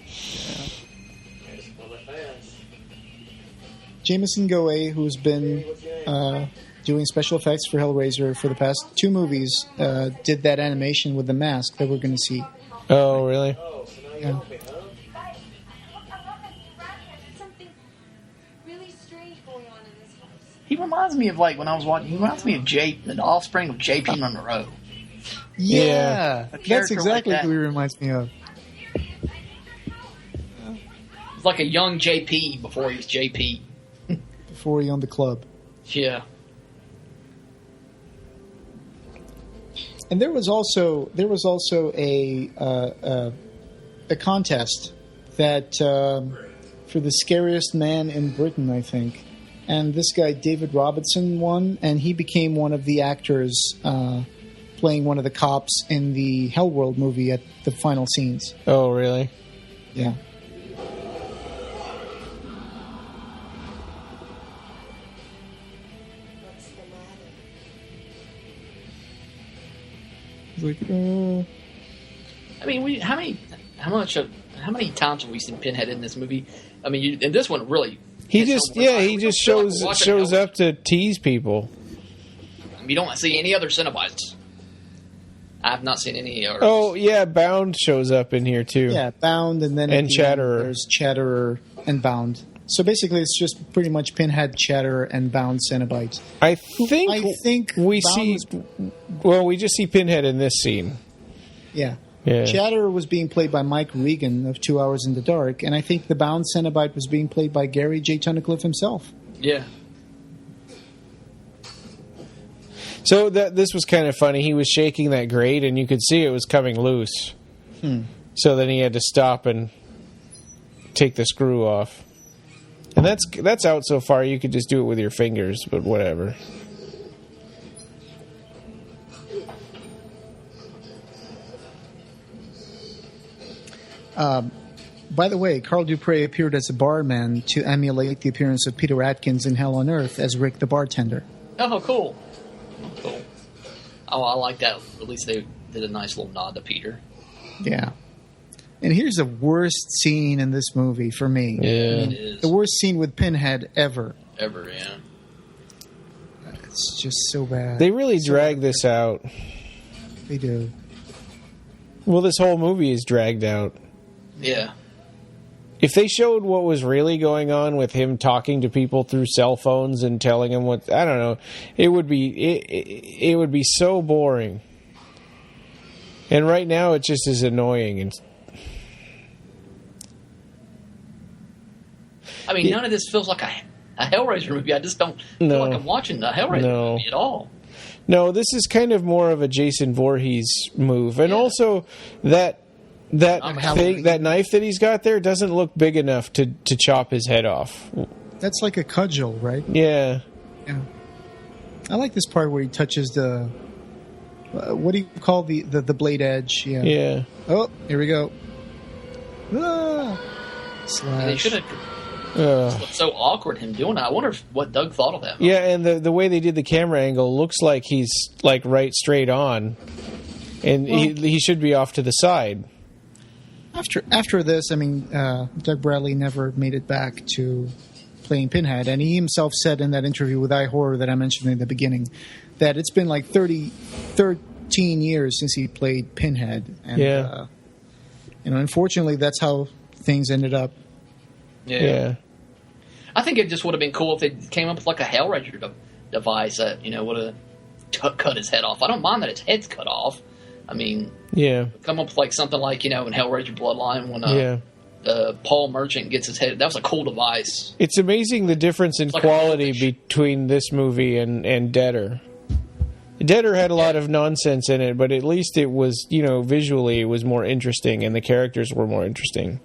Jameson Goey, who's been doing special effects for Hellraiser for the past 2 movies, did that animation with the mask that we're going to see. Oh, really? Yeah. He reminds me of like when I was watching. He reminds me of the offspring of J.P. Monroe. Yeah, that's exactly like that. who he reminds me of. It's like a young J.P. before he's J.P. Before he owned the club. Yeah. And there was also a contest that for the scariest man in Britain, I think. and this guy David Robertson won, and he became one of the actors playing one of the cops in the Hellworld movie at the final scenes. Oh, really? Yeah. Like, I mean, how many times have we seen Pinhead in this movie? I mean, in this one, really, he just shows up to tease people. You don't see any other Cenobites. I have not seen any others. Oh yeah, Bound shows up in here too. Yeah, Bound, and then and Chatterer. There's Chatterer and Bound. So basically, it's just pretty much Pinhead, Chatterer, and Bound Cenobites. I think we see. Well, we just see Pinhead in this scene. Yeah. Yeah. Chatterer was being played by Mike Regan of 2 Hours in the Dark, and I think the Bound Cenobite was being played by Gary J. Tunnicliffe himself. Yeah. So this was kind of funny. He was shaking that grate, and you could see it was coming loose. So then he had to stop and take the screw off. And that's out so far. You could just do it with your fingers, but whatever. By the way, Carl Dupre appeared as a barman to emulate the appearance of Peter Atkins in Hell on Earth as Rick the bartender. Oh, cool. Cool. Oh, I like that. At least they did a nice little nod to Peter. Yeah. And here's the worst scene in this movie for me. Yeah. It is. The worst scene with Pinhead ever. Ever, yeah. It's just so bad. They really drag this out. They do. Well, this whole movie is dragged out. Yeah. If they showed what was really going on with him talking to people through cell phones and telling them what, I don't know, it would be so boring. And right now it just is annoying. And I mean, none of this feels like a Hellraiser movie. I just don't feel like I'm watching a Hellraiser movie at all. No, this is kind of more of a Jason Voorhees move. And also that knife that he's got there doesn't look big enough to chop his head off. That's like a cudgel, right? Yeah. Yeah. I like this part where he touches the what do you call the blade edge? Yeah. Yeah. Oh, here we go. Ah! Slash. They should have. It's so awkward him doing that. I wonder what Doug thought of that. Yeah, and the way they did the camera angle looks like he's like right straight on, and he should be off to the side. After this, I mean, Doug Bradley never made it back to playing Pinhead, and he himself said in that interview with iHorror that I mentioned in the beginning that it's been like 13 years since he played Pinhead, and unfortunately, that's how things ended up. Yeah. I think it just would have been cool if they came up with like a Hellraiser device that would have cut his head off. I don't mind that his head's cut off. I mean, come up with like something like in Hellraiser Bloodline when Paul Merchant gets his head. That was a cool device. It's amazing the difference in quality between this movie and Deader. Deader had a lot of nonsense in it, but at least it was, visually it was more interesting and the characters were more interesting.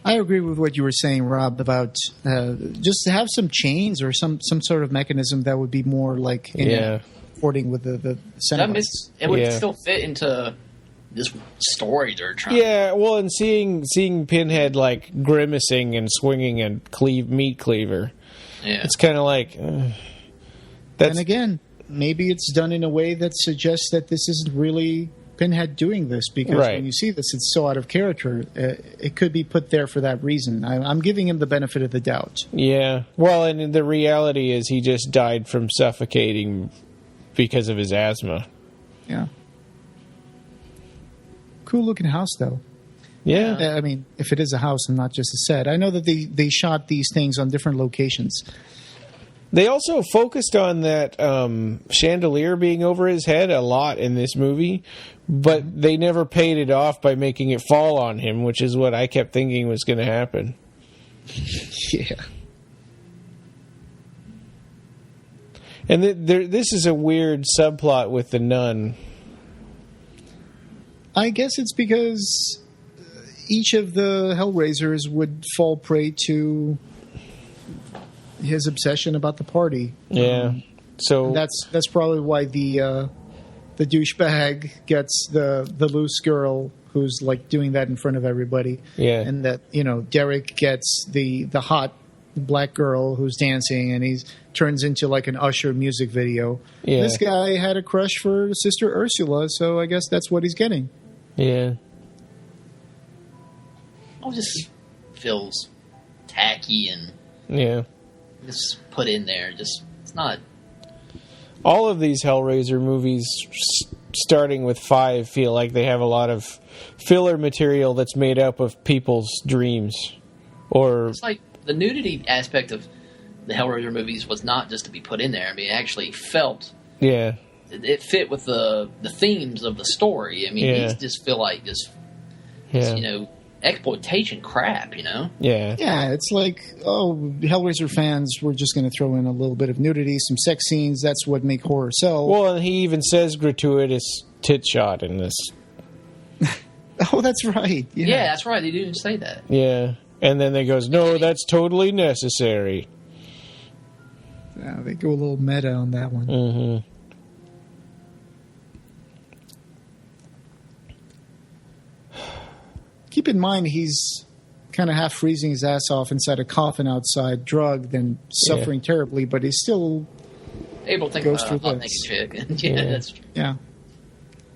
I agree with what you were saying, Rob, about just to have some chains or some sort of mechanism that would be more like according with the Cenobites. It would still fit into this story they're trying. Yeah, well, and seeing Pinhead like grimacing and swinging and meat cleaver, it's kind of like. And again, maybe it's done in a way that suggests that this isn't really Pinhead doing this, because when you see this, it's so out of character. It could be put there for that reason. I'm giving him the benefit of the doubt. Yeah. Well, and the reality is he just died from suffocating because of his asthma. Yeah. Cool looking house, though. Yeah. I mean, if it is a house and not just a set. I know that they shot these things on different locations. They also focused on that chandelier being over his head a lot in this movie, but they never paid it off by making it fall on him, which is what I kept thinking was going to happen. Yeah. And this is a weird subplot with the nun. I guess it's because each of the Hellraisers would fall prey to his obsession about the party. Yeah. So that's probably why the douchebag gets the loose girl who's like doing that in front of everybody. Yeah. And that, Derek gets the hot black girl who's dancing, and he turns into like an Usher music video. Yeah. This guy had a crush for Sister Ursula, so I guess that's what he's getting. Yeah. It just feels tacky and just put in there. Just it's not. All of these Hellraiser movies, starting with 5, feel like they have a lot of filler material that's made up of people's dreams. Or it's like the nudity aspect of the Hellraiser movies was not just to be put in there. I mean, it actually felt. Yeah. It fit with the themes of the story. I mean, these just feel like just exploitation crap, Yeah. Yeah, it's like, Hellraiser fans were just going to throw in a little bit of nudity, some sex scenes. That's what make horror sell. Well, and he even says gratuitous tit shot in this. Oh, that's right. Yeah, that's right. They didn't say that. Yeah. And then they goes, no, that's totally necessary. Yeah, they go a little meta on that one. Mm-hmm. Keep in mind, he's kind of half freezing his ass off inside a coffin outside, drugged and suffering terribly, but he's still able to think goes about through a naked chick. That's true. Yeah.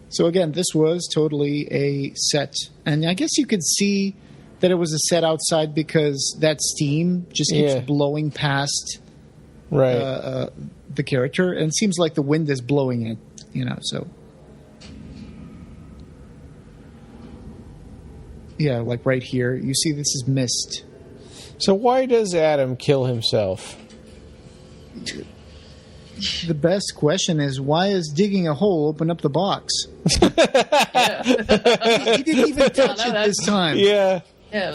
So again, this was totally a set. And I guess you could see that it was a set outside because that steam just keeps blowing past the character. And it seems like the wind is blowing it, so... Yeah, like right here. You see this is mist. So why does Adam kill himself? The best question is, why is digging a hole open up the box? He didn't even touch it this time. Yeah.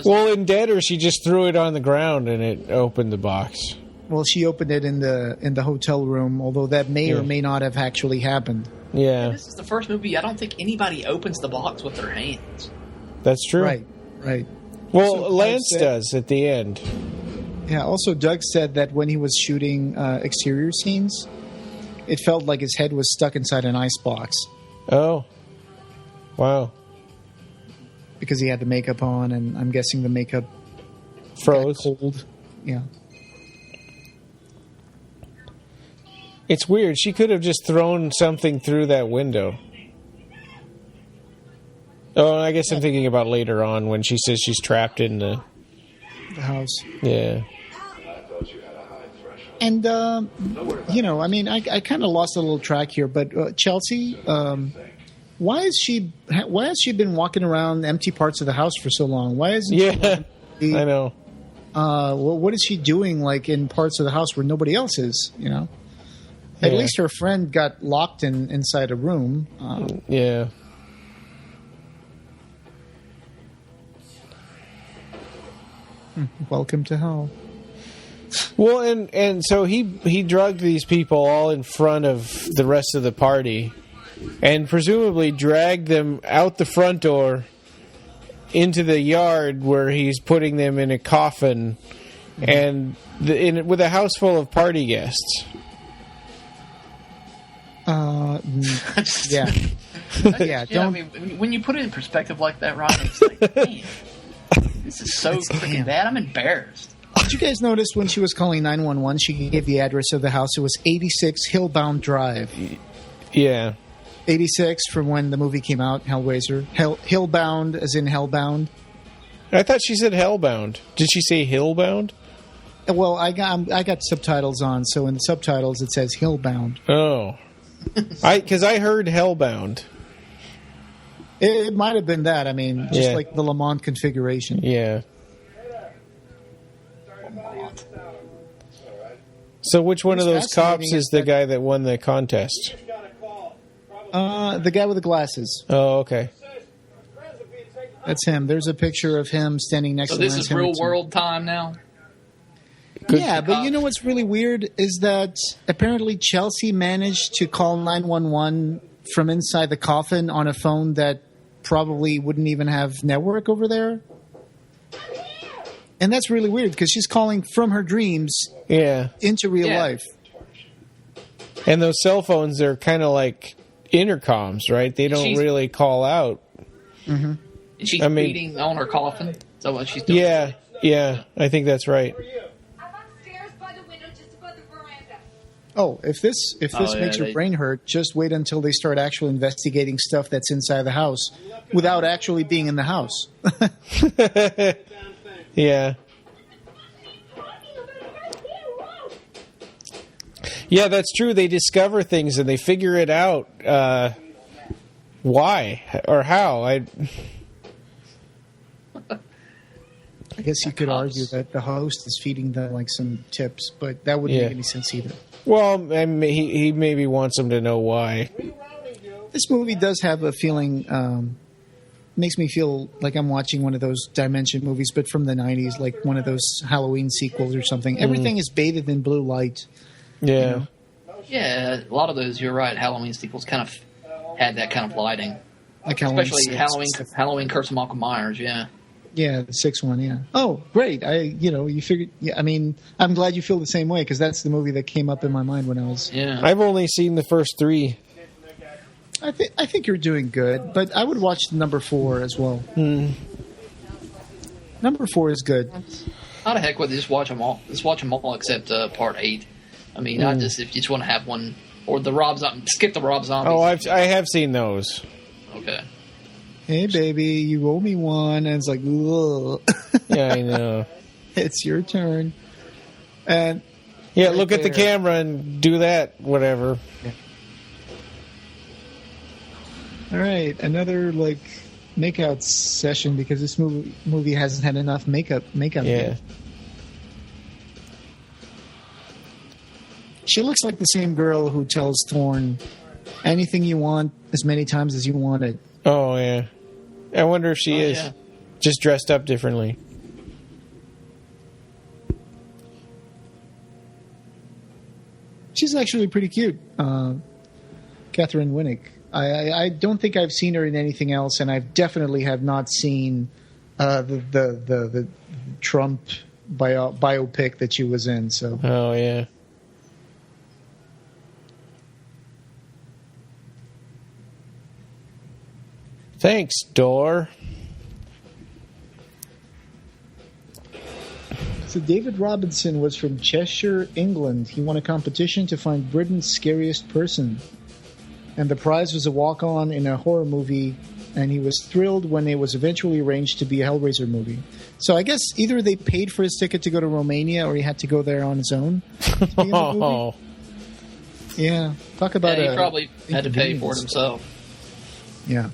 Well, in Dead, or she just threw it on the ground and it opened the box. Well, she opened it in the hotel room, although that may or may not have actually happened. Yeah. This is the first movie I don't think anybody opens the box with their hands. That's true. Right. Well, Lance does at the end. Yeah, also Doug said that when he was shooting exterior scenes, it felt like his head was stuck inside an ice box. Oh. Wow. Because he had the makeup on, and I'm guessing the makeup froze. Got cold. Yeah. It's weird. She could have just thrown something through that window. Oh, I guess I'm thinking about later on when she says she's trapped in the house. Yeah. And, I kind of lost a little track here, but Chelsea, why has she been walking around empty parts of the house for so long? Why isn't she I know. What is she doing, like, in parts of the house where nobody else is, At least her friend got locked inside a room. Yeah. Welcome to hell. Well, and so he drugged these people all in front of the rest of the party, and presumably dragged them out the front door into the yard where he's putting them in a coffin, and with a house full of party guests. Yeah. I mean, when you put it in perspective like that, Ryan, it's like, man, this is so freaking bad. I'm embarrassed. Did you guys notice when she was calling 911, she gave the address of the house? It was 86 Hillbound Drive. Yeah. 86 from when the movie came out, Hellraiser. Hillbound as in Hellbound. I thought she said Hellbound. Did she say Hillbound? Well, I got subtitles on, so in the subtitles it says Hillbound. Oh. Because I heard Hellbound. It might have been that. I mean, just like the Lamont configuration. Yeah. So which one of those cops is the guy that won the contest? The guy with the glasses. Oh, okay. That's him. There's a picture of him standing next to Lance Henriksen. So this is real world time now? Yeah, but you know what's really weird is that apparently Chelsea managed to call 911 from inside the coffin on a phone that probably wouldn't even have network over there. And that's really weird because she's calling from her dreams into real life. And those cell phones, they're kind of like intercoms, right? They don't really call out. Mm-hmm. And she's beating on her coffin. Is that what she's doing? Yeah, I think that's right. I'm upstairs by the window just above the veranda. Oh, if this makes your brain hurt, just wait until they start actually investigating stuff that's inside the house without actually being in the house. Yeah. Yeah, that's true. They discover things and they figure it out. Why or how? I guess you could argue that the host is feeding them like some tips, but that wouldn't make any sense either. Well, he maybe wants them to know why. This movie does have a feeling. Makes me feel like I'm watching one of those Dimension movies, but from the 90s, like one of those Halloween sequels or something. Everything is bathed in blue light. Yeah. You know? Yeah, a lot of those, you're right, Halloween sequels kind of had that kind of lighting. Like especially Halloween Curse of Michael Myers, yeah. Yeah, the 6th one, yeah. Oh, great. You figured, I mean, I'm glad you feel the same way because that's the movie that came up in my mind when I was... Yeah. I've only seen the first 3. I think you're doing good, but I would watch number 4 as well. Number 4 is good. How the heck with it? Just watch them all. Just watch them all except part 8. I mean, not just if you just want to have one or the Rob Zombie. Skip the Rob Zombie. Oh, I have seen those. Okay. Hey, baby, you owe me one, and it's like, ugh. Yeah, I know. It's your turn. And look at the camera and do that. Whatever. Yeah. All right, another makeout session because this movie hasn't had enough makeup yet. She looks like the same girl who tells Thorne anything you want as many times as you want it. Oh yeah, I wonder if she is just dressed up differently. She's actually pretty cute, Catherine Winnick. I don't think I've seen her in anything else, and I definitely have not seen the Trump biopic that she was in. So. Oh yeah. Thanks, Door. So David Robinson was from Cheshire, England. He won a competition to find Britain's scariest person. And the prize was a walk-on in a horror movie, and he was thrilled when it was eventually arranged to be a Hellraiser movie. So I guess either they paid for his ticket to go to Romania, or he had to go there on his own to be in the movie. Yeah, talk about he probably had to pay for it himself. Yeah.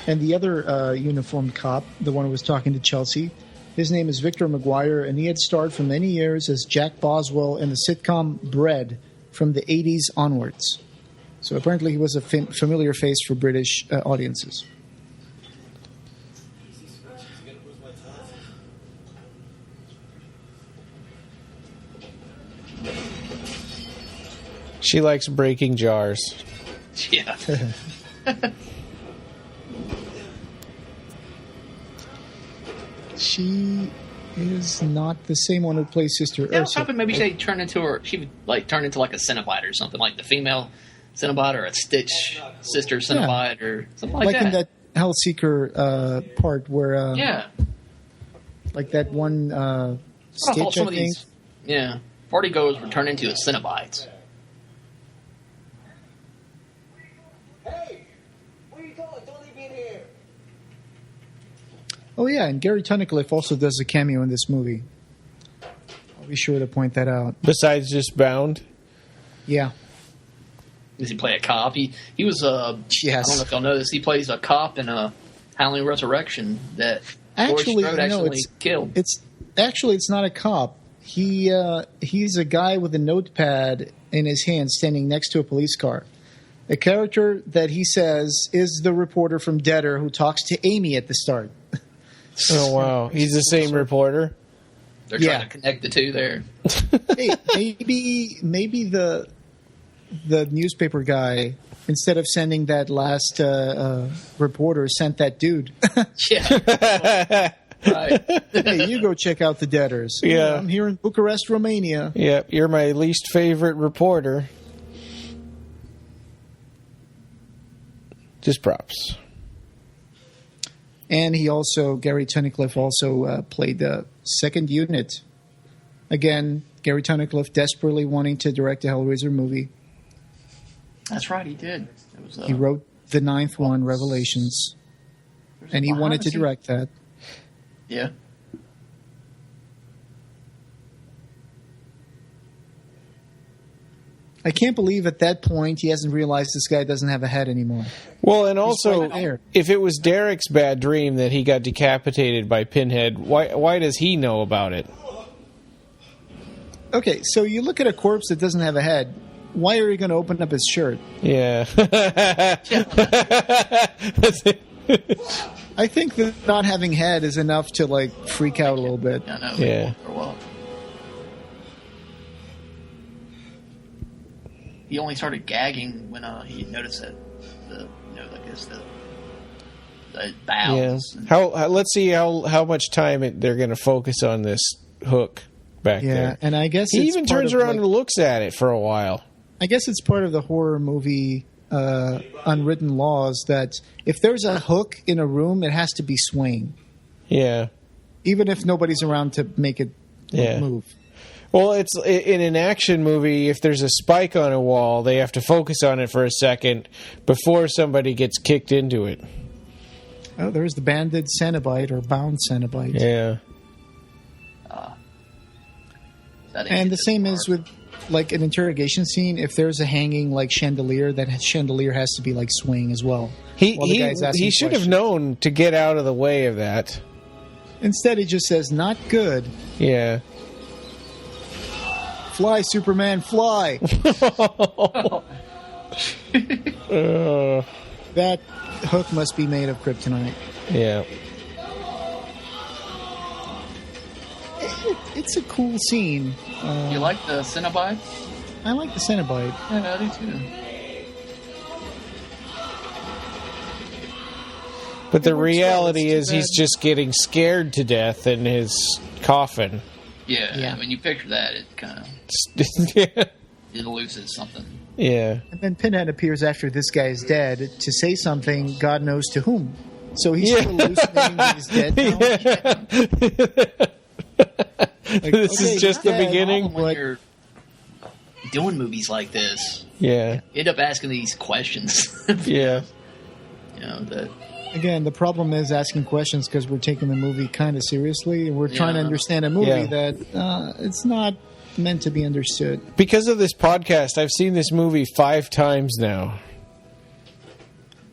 And the other uniformed cop, the one who was talking to Chelsea, his name is Victor McGuire, and he had starred for many years as Jack Boswell in the sitcom Bread from the 80s onwards. So apparently he was a familiar face for British audiences. She likes breaking jars. Yeah. She is not the same one who plays Sister Ursa. I was hoping maybe she would turn into a cenobite or something, like the female cenobite or a Stitch sister cenobite or something like that. Like in that Hellseeker part where... like that one Stitch, I think. Party goers were turned into a cenobites. Oh, yeah, and Gary Tunnicliffe also does a cameo in this movie. I'll be sure to point that out. Besides just Bound? Yeah. Does he play a cop? He was yes. I don't know if y'all know this. He plays a cop in a Halloween Resurrection that actually killed. It's not a cop. He's a guy with a notepad in his hand standing next to a police car. A character that he says is the reporter from Deader who talks to Amy at the start. Oh, wow. He's the same reporter? They're trying to connect the two there. Hey, maybe the newspaper guy Instead of sending that last reporter, sent that dude. Yeah. Right. Hey, you go check out the debtors. Yeah. I'm here in Bucharest, Romania. Yep, you're my least favorite reporter. Just props. And Gary Tunnicliffe also played the second unit. Again, Gary Tunnicliffe desperately wanting to direct a Hellraiser movie. That's right, he did. It was, He wrote the 9th one, Revelations, and he wanted to direct that. Yeah. I can't believe at that point he hasn't realized this guy doesn't have a head anymore. Well, and also, right there. if it was Derek's bad dream that he got decapitated by Pinhead, why does he know about it? Okay, so you look at a corpse that doesn't have a head. Why are you going to open up his shirt? Yeah. I think that not having head is enough to like freak out a little bit. I know. Yeah. For a while. He only started gagging when he noticed that the bowels. Yeah. Let's see how much time they're going to focus on this hook back there. And I guess he it's even part turns of, around and looks at it for a while. I guess it's part of the horror movie unwritten laws that if there's a hook in a room, it has to be swaying. Yeah. Even if nobody's around to make it move. Well, it's in an action movie, if there's a spike on a wall, they have to focus on it for a second before somebody gets kicked into it. Oh, there's the banded cenobite or bound cenobite. Yeah. And the same is with like an interrogation scene. If there's a hanging like chandelier, that chandelier has to be like swaying as well. He should have known to get out of the way of that. Instead, he just says, "Not good." Yeah. Fly, Superman, fly. That hook must be made of kryptonite. Yeah. It's a cool scene. You like the cenobite? I like the cenobite. Yeah, I do too. But the reality is he's just getting scared to death in his coffin. Yeah. When you picture that, it kind of Yeah. it loses something. Yeah. And then Pinhead appears after this guy is dead to say something, God knows to whom. So he's still hallucinating that he's dead now. This is just the beginning. When you're doing movies like this, Yeah. you end up asking these questions. Yeah. That. Again, the problem is asking questions because we're taking the movie kind of seriously. And we're trying to understand a movie that it's not meant to be understood. Because of this podcast, I've seen this movie 5 times now.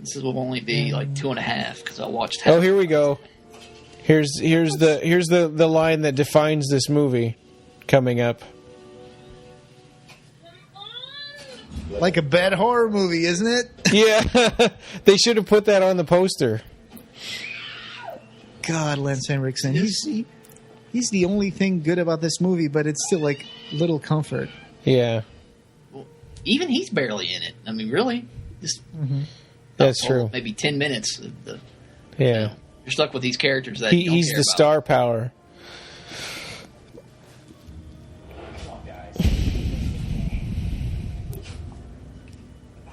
This will only be like 2.5 because I watched. Oh, here we go. Here's the line that defines this movie coming up. Like a bad horror movie, isn't it? Yeah, they should have put that on the poster. God, Lance Henriksen. He's the only thing good about this movie, but it's still like little comfort. Yeah. Well, even he's barely in it. I mean, really, just that's true. Maybe 10 minutes. Of the, yeah, you're stuck with these characters that he's the star power.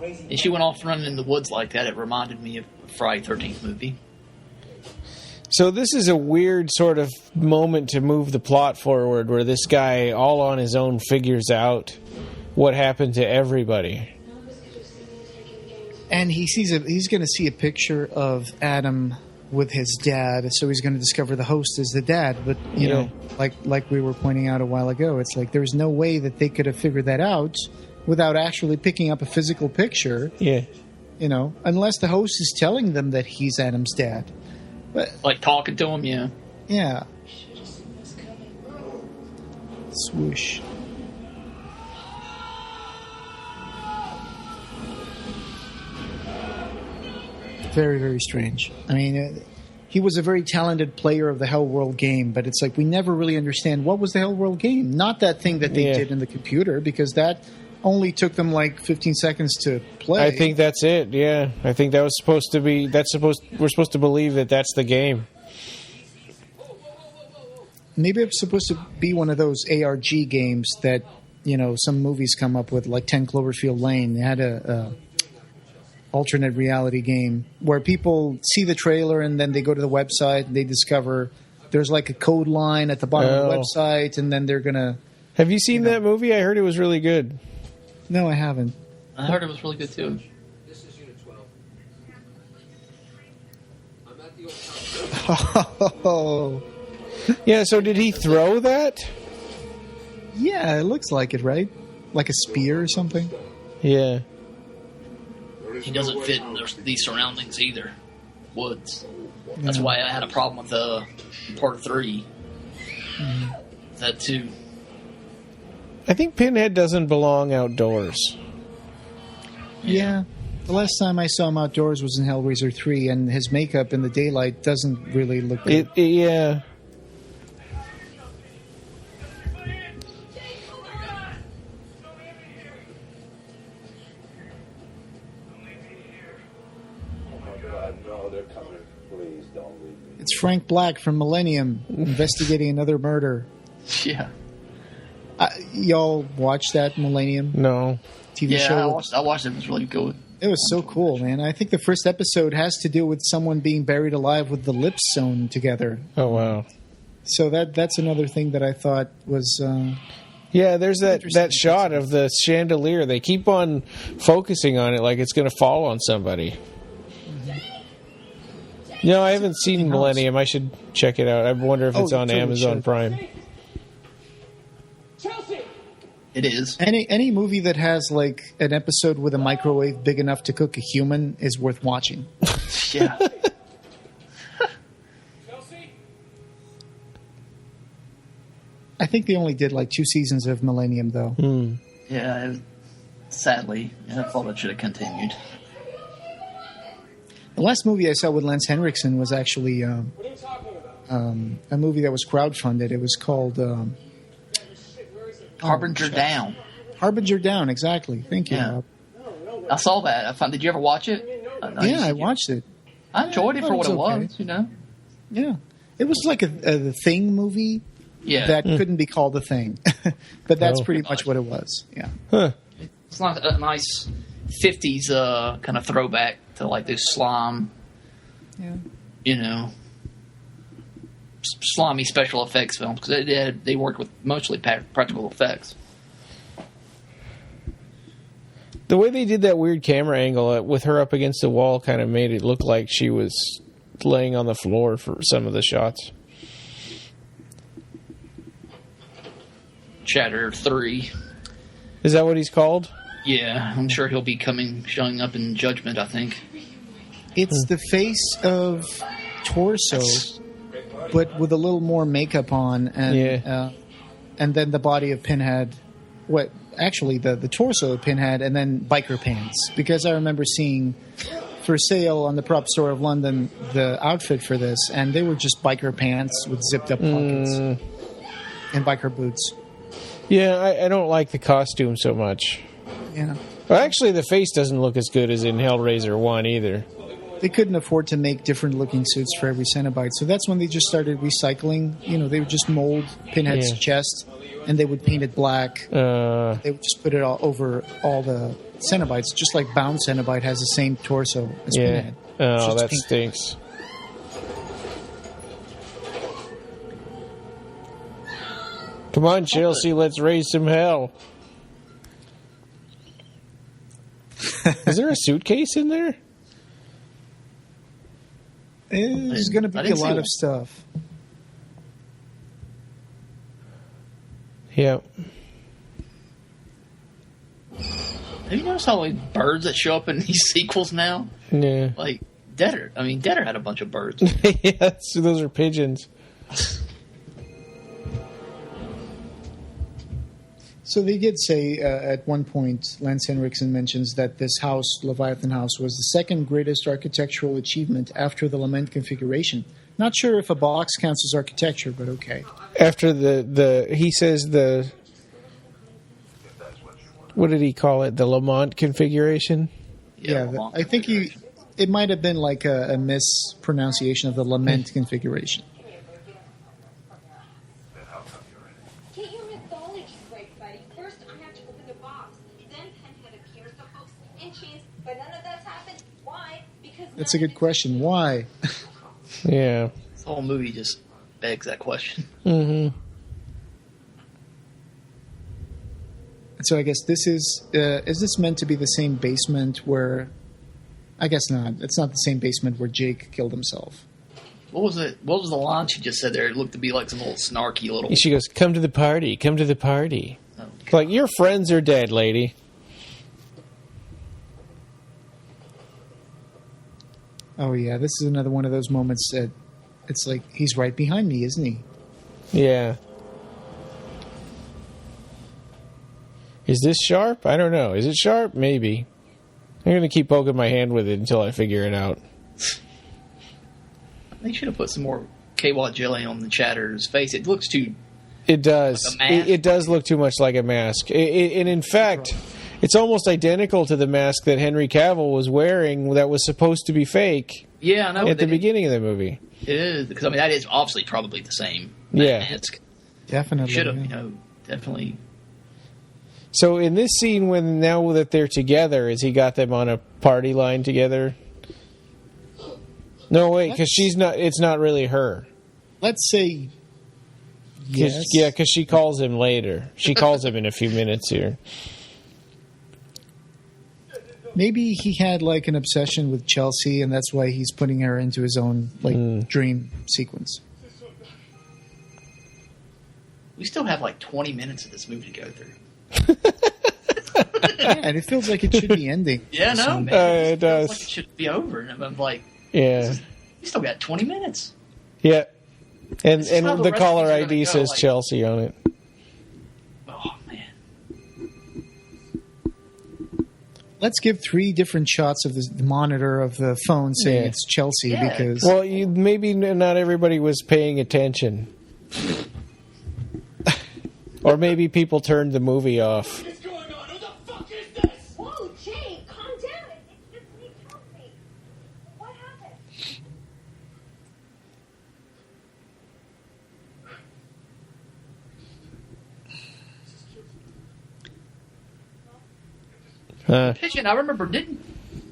And she went off running in the woods like that. It reminded me of a Friday 13th movie. So this is a weird sort of moment to move the plot forward, where this guy, all on his own, figures out what happened to everybody. And he's going to see a picture of Adam with his dad, so he's going to discover the host is the dad. But you know, like we were pointing out a while ago, it's like there's no way that they could have figured that out without actually picking up a physical picture. Yeah. You know, unless the host is telling them that he's Adam's dad. But like talking to him, yeah. Yeah. Swoosh. Very, very strange. I mean, he was a very talented player of the Hellworld game, but it's like we never really understand what was the Hellworld game. Not that thing that they did in the computer, because that only took them like 15 seconds to play. I think that's it. Yeah, I think that was supposed to be. We're supposed to believe that that's the game. Maybe it's supposed to be one of those ARG games that, you know, some movies come up with, like 10 Cloverfield Lane. They had a alternate reality game where people see the trailer and then they go to the website and they discover there's like a code line at the bottom of the website, and then they're gonna. Have you seen that movie? I heard it was really good. No, I haven't. I heard it was really good too. This is Unit 12. I'm at the old Oh. Yeah, so did he throw that? Yeah, it looks like it, right? Like a spear or something? Yeah. He doesn't fit in these surroundings either. Woods. That's why I had a problem with part 3. That too. I think Pinhead doesn't belong outdoors. Yeah. The last time I saw him outdoors was in Hellraiser 3, and his makeup in the daylight doesn't really look good. Yeah. It's Frank Black from Millennium investigating another murder. Yeah. Y'all watched that Millennium? No. TV show? I watched it. It was really good. It was so cool, man. I think the first episode has to do with someone being buried alive with the lips sewn together. Oh, wow. So that's another thing that I thought was... yeah, there's that shot of the chandelier. They keep on focusing on it like it's going to fall on somebody. No, I haven't seen Millennium. I should check it out. I wonder if it's on Amazon Prime. It is. Any movie that has like an episode with a microwave big enough to cook a human is worth watching. Yeah. I think they only did like 2 seasons of Millennium, though. Yeah, sadly. I thought it should have continued. The last movie I saw with Lance Henriksen was actually a movie that was crowdfunded. It was called... Harbinger Down. Harbinger Down, exactly. Thank you, Yeah. Rob. I saw that. Did you ever watch it? I watched it. I enjoyed it for what it okay. was, you know? Yeah. It was like a Thing movie that couldn't be called a thing. But that's pretty much what it was. Yeah. Huh. It's not a nice 50s kind of throwback to like this slime, you know, slimy special effects films, because they worked with mostly practical effects. The way they did that weird camera angle with her up against the wall kind of made it look like she was laying on the floor for some of the shots. Shatter 3. Is that what he's called? Yeah, I'm sure he'll be showing up in Judgment, I think. It's the face of Torso, but with a little more makeup on, and then the body of Pinhead. Actually, the torso of Pinhead, and then biker pants. Because I remember seeing for sale on the prop store of London the outfit for this, and they were just biker pants with zipped up pockets and biker boots. Yeah, I don't like the costume so much. Yeah. Well, actually, the face doesn't look as good as in Hellraiser 1 either. They couldn't afford to make different looking suits for every Cenobite, so that's when they just started recycling. You know, they would just mold Pinhead's chest, and they would paint it black. They would just put it all over all the Cenobites, just like Bound Cenobite has the same torso as Pinhead. Oh, that stinks. Come on, Chelsea, let's raise some hell. Is there a suitcase in there? There's going to be a lot of stuff. Yeah. Have you noticed how many birds that show up in these sequels now? Yeah. Like Deader. I mean, Deader had a bunch of birds. Yeah, those are pigeons. So they did say at one point, Lance Henriksen mentions that this house, Leviathan House, was the second greatest architectural achievement after the Lamont Configuration. Not sure if a box counts as architecture, but okay. After he says what did he call it? The Lamont configuration? I think it might have been like a mispronunciation of the Lament configuration. Get your mythology straight, buddy. First, I have to open the box. Then Pinhead appears, the hooks and chains. But none of that's happened. Why? Because That's a good question. Why? Yeah. This whole movie just begs that question. Mm-hmm. So I guess this is this meant to be the same basement where? I guess not. It's not the same basement where Jake killed himself. What was it? What was the line she just said there? It looked to be like some little snarky little. She goes, "Come to the party. Come to the party." Oh, Like, your friends are dead, lady. Oh yeah, this is another one of those moments that it's like he's right behind me, isn't he? Yeah. Is this sharp? I don't know. Is it sharp? Maybe. I'm going to keep poking my hand with it until I figure it out. They should have put some more KY jelly on the Chatter's face. It looks too. It does. Like a mask? It does look too much like a mask. And in fact, it's almost identical to the mask that Henry Cavill was wearing that was supposed to be fake Yeah, I know. at the beginning of the movie. It is, because I mean that is obviously probably the same Yeah. mask. Definitely. Should have, yeah. definitely. So in this scene, now that they're together, has he got them on a party line together? No, wait, because she's not. It's not really her. Let's say yes. Yeah, because she calls him later. She calls him in a few minutes here. Maybe he had like an obsession with Chelsea, and that's why he's putting her into his own dream sequence. We still have like 20 minutes of this movie to go through. Yeah, and it feels like it should be ending. Yeah, no, soon. man. It does. Like it should be over, and I'm like, Yeah, we still got 20 minutes. yeah. And This is how the the rest caller of these are ID gonna go, says like- Chelsea on it. Oh man, Let's give 3 different shots of the monitor of the phone saying Yeah. it's Chelsea Yeah. because Well, maybe not everybody was paying attention. Or maybe people turned the movie off. What's going on? Who the fuck is this? Whoa, Jake, calm down. It's just me, Chelsea. What happened? Pigeon. I remember didn't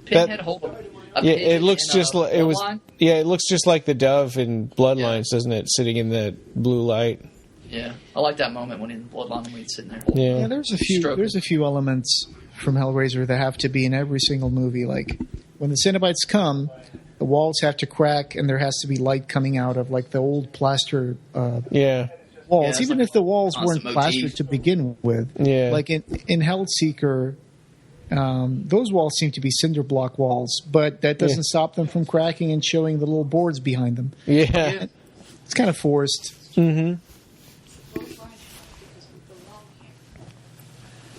Pinhead hold a Yeah, pigeon it looks in just like it was. Bloodline? Yeah, it looks just like the dove in Bloodlines, doesn't it? Sitting in the blue light. Yeah, I like that moment when in Bloodline when he's sitting there. Yeah. yeah, there's a few elements from Hellraiser that have to be in every single movie. Like when the cenobites come, the walls have to crack, and there has to be light coming out of like the old plaster Yeah. walls, it's even like if the walls constant weren't plastered motif. to begin with. Yeah. Like in Hellseeker, those walls seem to be cinder block walls, but that doesn't stop them from cracking and showing the little boards behind them. Yeah. It's kind of forced. Mm-hmm.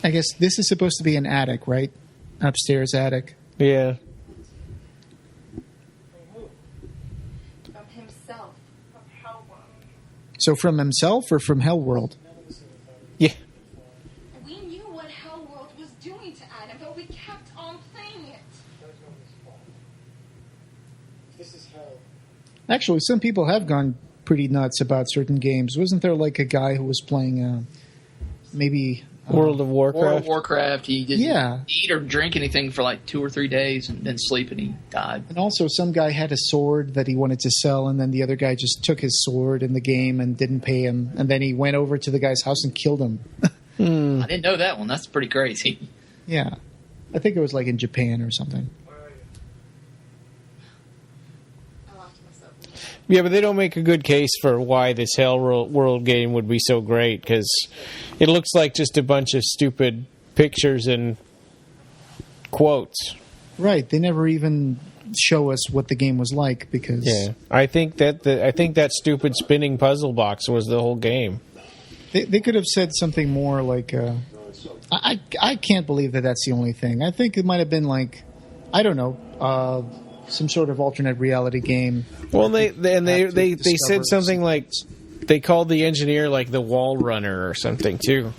I guess this is supposed to be an attic, right? Upstairs attic. Yeah. From himself. From Hellworld. So from himself or from Hellworld? Yeah. We knew what Hellworld was doing to Adam, but we kept on playing it. Actually, some people have gone pretty nuts about certain games. Wasn't there like a guy who was playing maybe... World of Warcraft. World of Warcraft. He didn't Yeah. eat or drink anything for like 2 or 3 days, and then sleep, and he died. And also some guy had a sword that he wanted to sell, and then the other guy just took his sword in the game and didn't pay him. And then he went over to the guy's house and killed him. I didn't know that one. That's pretty crazy. Yeah. I think it was like in Japan or something. I locked myself. Yeah, but they don't make a good case for why this Hellworld game would be so great, because it looks like just a bunch of stupid pictures and quotes. Right. They never even show us what the game was like because... Yeah, I think that stupid spinning puzzle box was the whole game. They could have said something more like... I can't believe that that's the only thing. I think it might have been like, I don't know, some sort of alternate reality game. Well, they said discover something like they called the engineer like the wall runner or something too.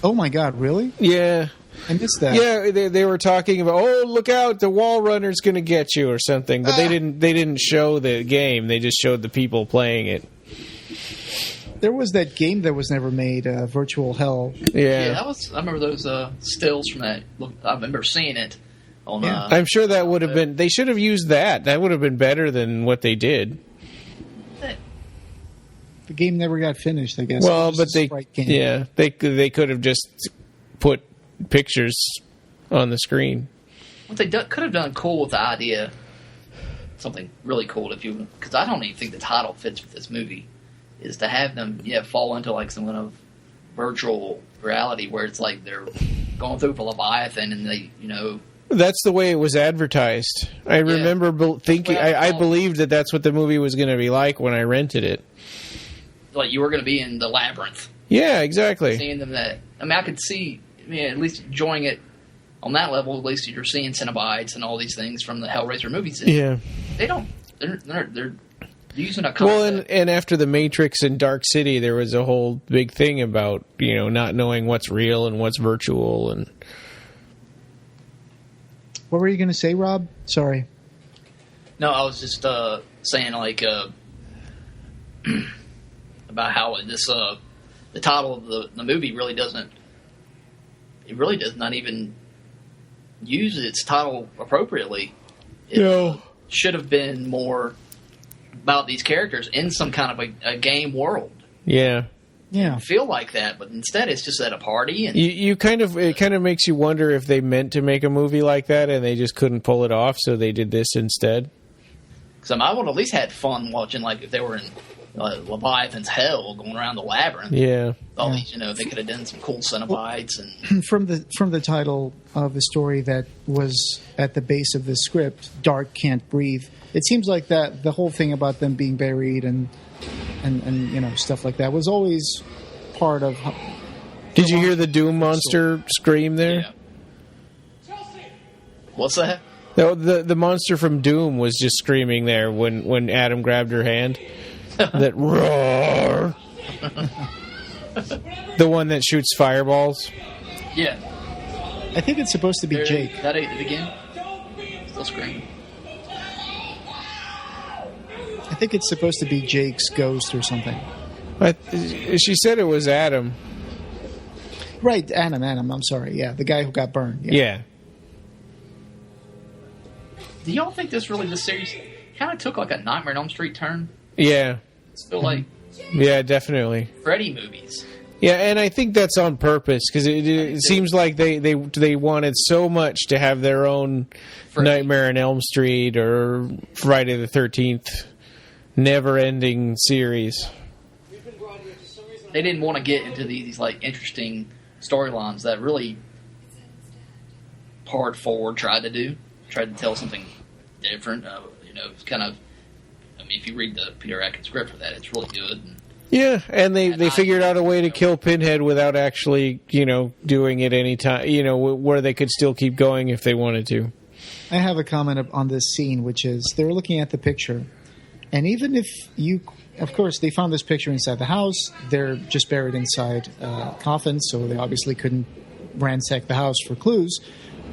Oh my God! Really? Yeah, I missed that. Yeah, they were talking about, oh, look out, the wall runner's going to get you or something. But they didn't show the game. They just showed the people playing it. There was that game that was never made, Virtual Hell. Yeah, I remember those stills from that. I remember seeing it on. Yeah. I'm sure that would have been. They should have used that. That would have been better than what they did. The game never got finished, I guess. Well, but they could have just put pictures on the screen. What they could have done cool with the idea, something really cool because I don't even think the title fits with this movie, is to have them fall into like some kind of virtual reality where it's like they're going through Leviathan and they That's the way it was advertised. I remember thinking I believed that that's what the movie was going to be like when I rented it. Like you were going to be in the labyrinth. Yeah, exactly. Seeing them I could see. At least enjoying it on that level. At least you're seeing cenobites and all these things from the Hellraiser movies. Yeah, they don't. They're using a concept. Well, and after the Matrix and Dark City, there was a whole big thing about not knowing what's real and what's virtual. And what were you going to say, Rob? Sorry. No, I was just saying like about how this the title of the movie really doesn't. It really does not even use its title appropriately. It should have been more about these characters in some kind of a game world. Yeah. Yeah. Feel like that, but instead it's just at a party. And it kind of makes you wonder if they meant to make a movie like that and they just couldn't pull it off, so they did this instead. Because I would have at least had fun watching, like if they were in Leviathan's hell going around the labyrinth. Yeah. All these, they could have done some cool cenobites and from the title of the story that was at the base of the script, Dark Can't Breathe. It seems like that the whole thing about them being buried and stuff like that was always part of. Did you hear the Doom monster scream there? Yeah. What's that? No, the monster from Doom was just screaming there when Adam grabbed her hand. That roar. The one that shoots fireballs. Yeah. I think it's supposed to be Jake. That it again? Still screaming. I think it's supposed to be Jake's ghost or something. She said it was Adam. Right, Adam. I'm sorry. Yeah, the guy who got burned. Yeah. Do y'all think this series kind of took like a Nightmare on Elm Street turn? Yeah. It's still like Yeah, definitely. Freddy movies. Yeah, and I think that's on purpose because it seems like they wanted so much to have their own Freddy. Nightmare on Elm Street or Friday the 13th never-ending series. They didn't want to get into these like interesting storylines that really Part 4 tried to tell something different. Kind of. I mean, if you read the Peter Atkins script for that, it's really good. Yeah, and they figured out a way to kill Pinhead without actually, doing it any time, where they could still keep going if they wanted to. I have a comment on this scene, which is they're looking at the picture, and even if of course, they found this picture inside the house, they're just buried inside coffins, so they obviously couldn't ransack the house for clues.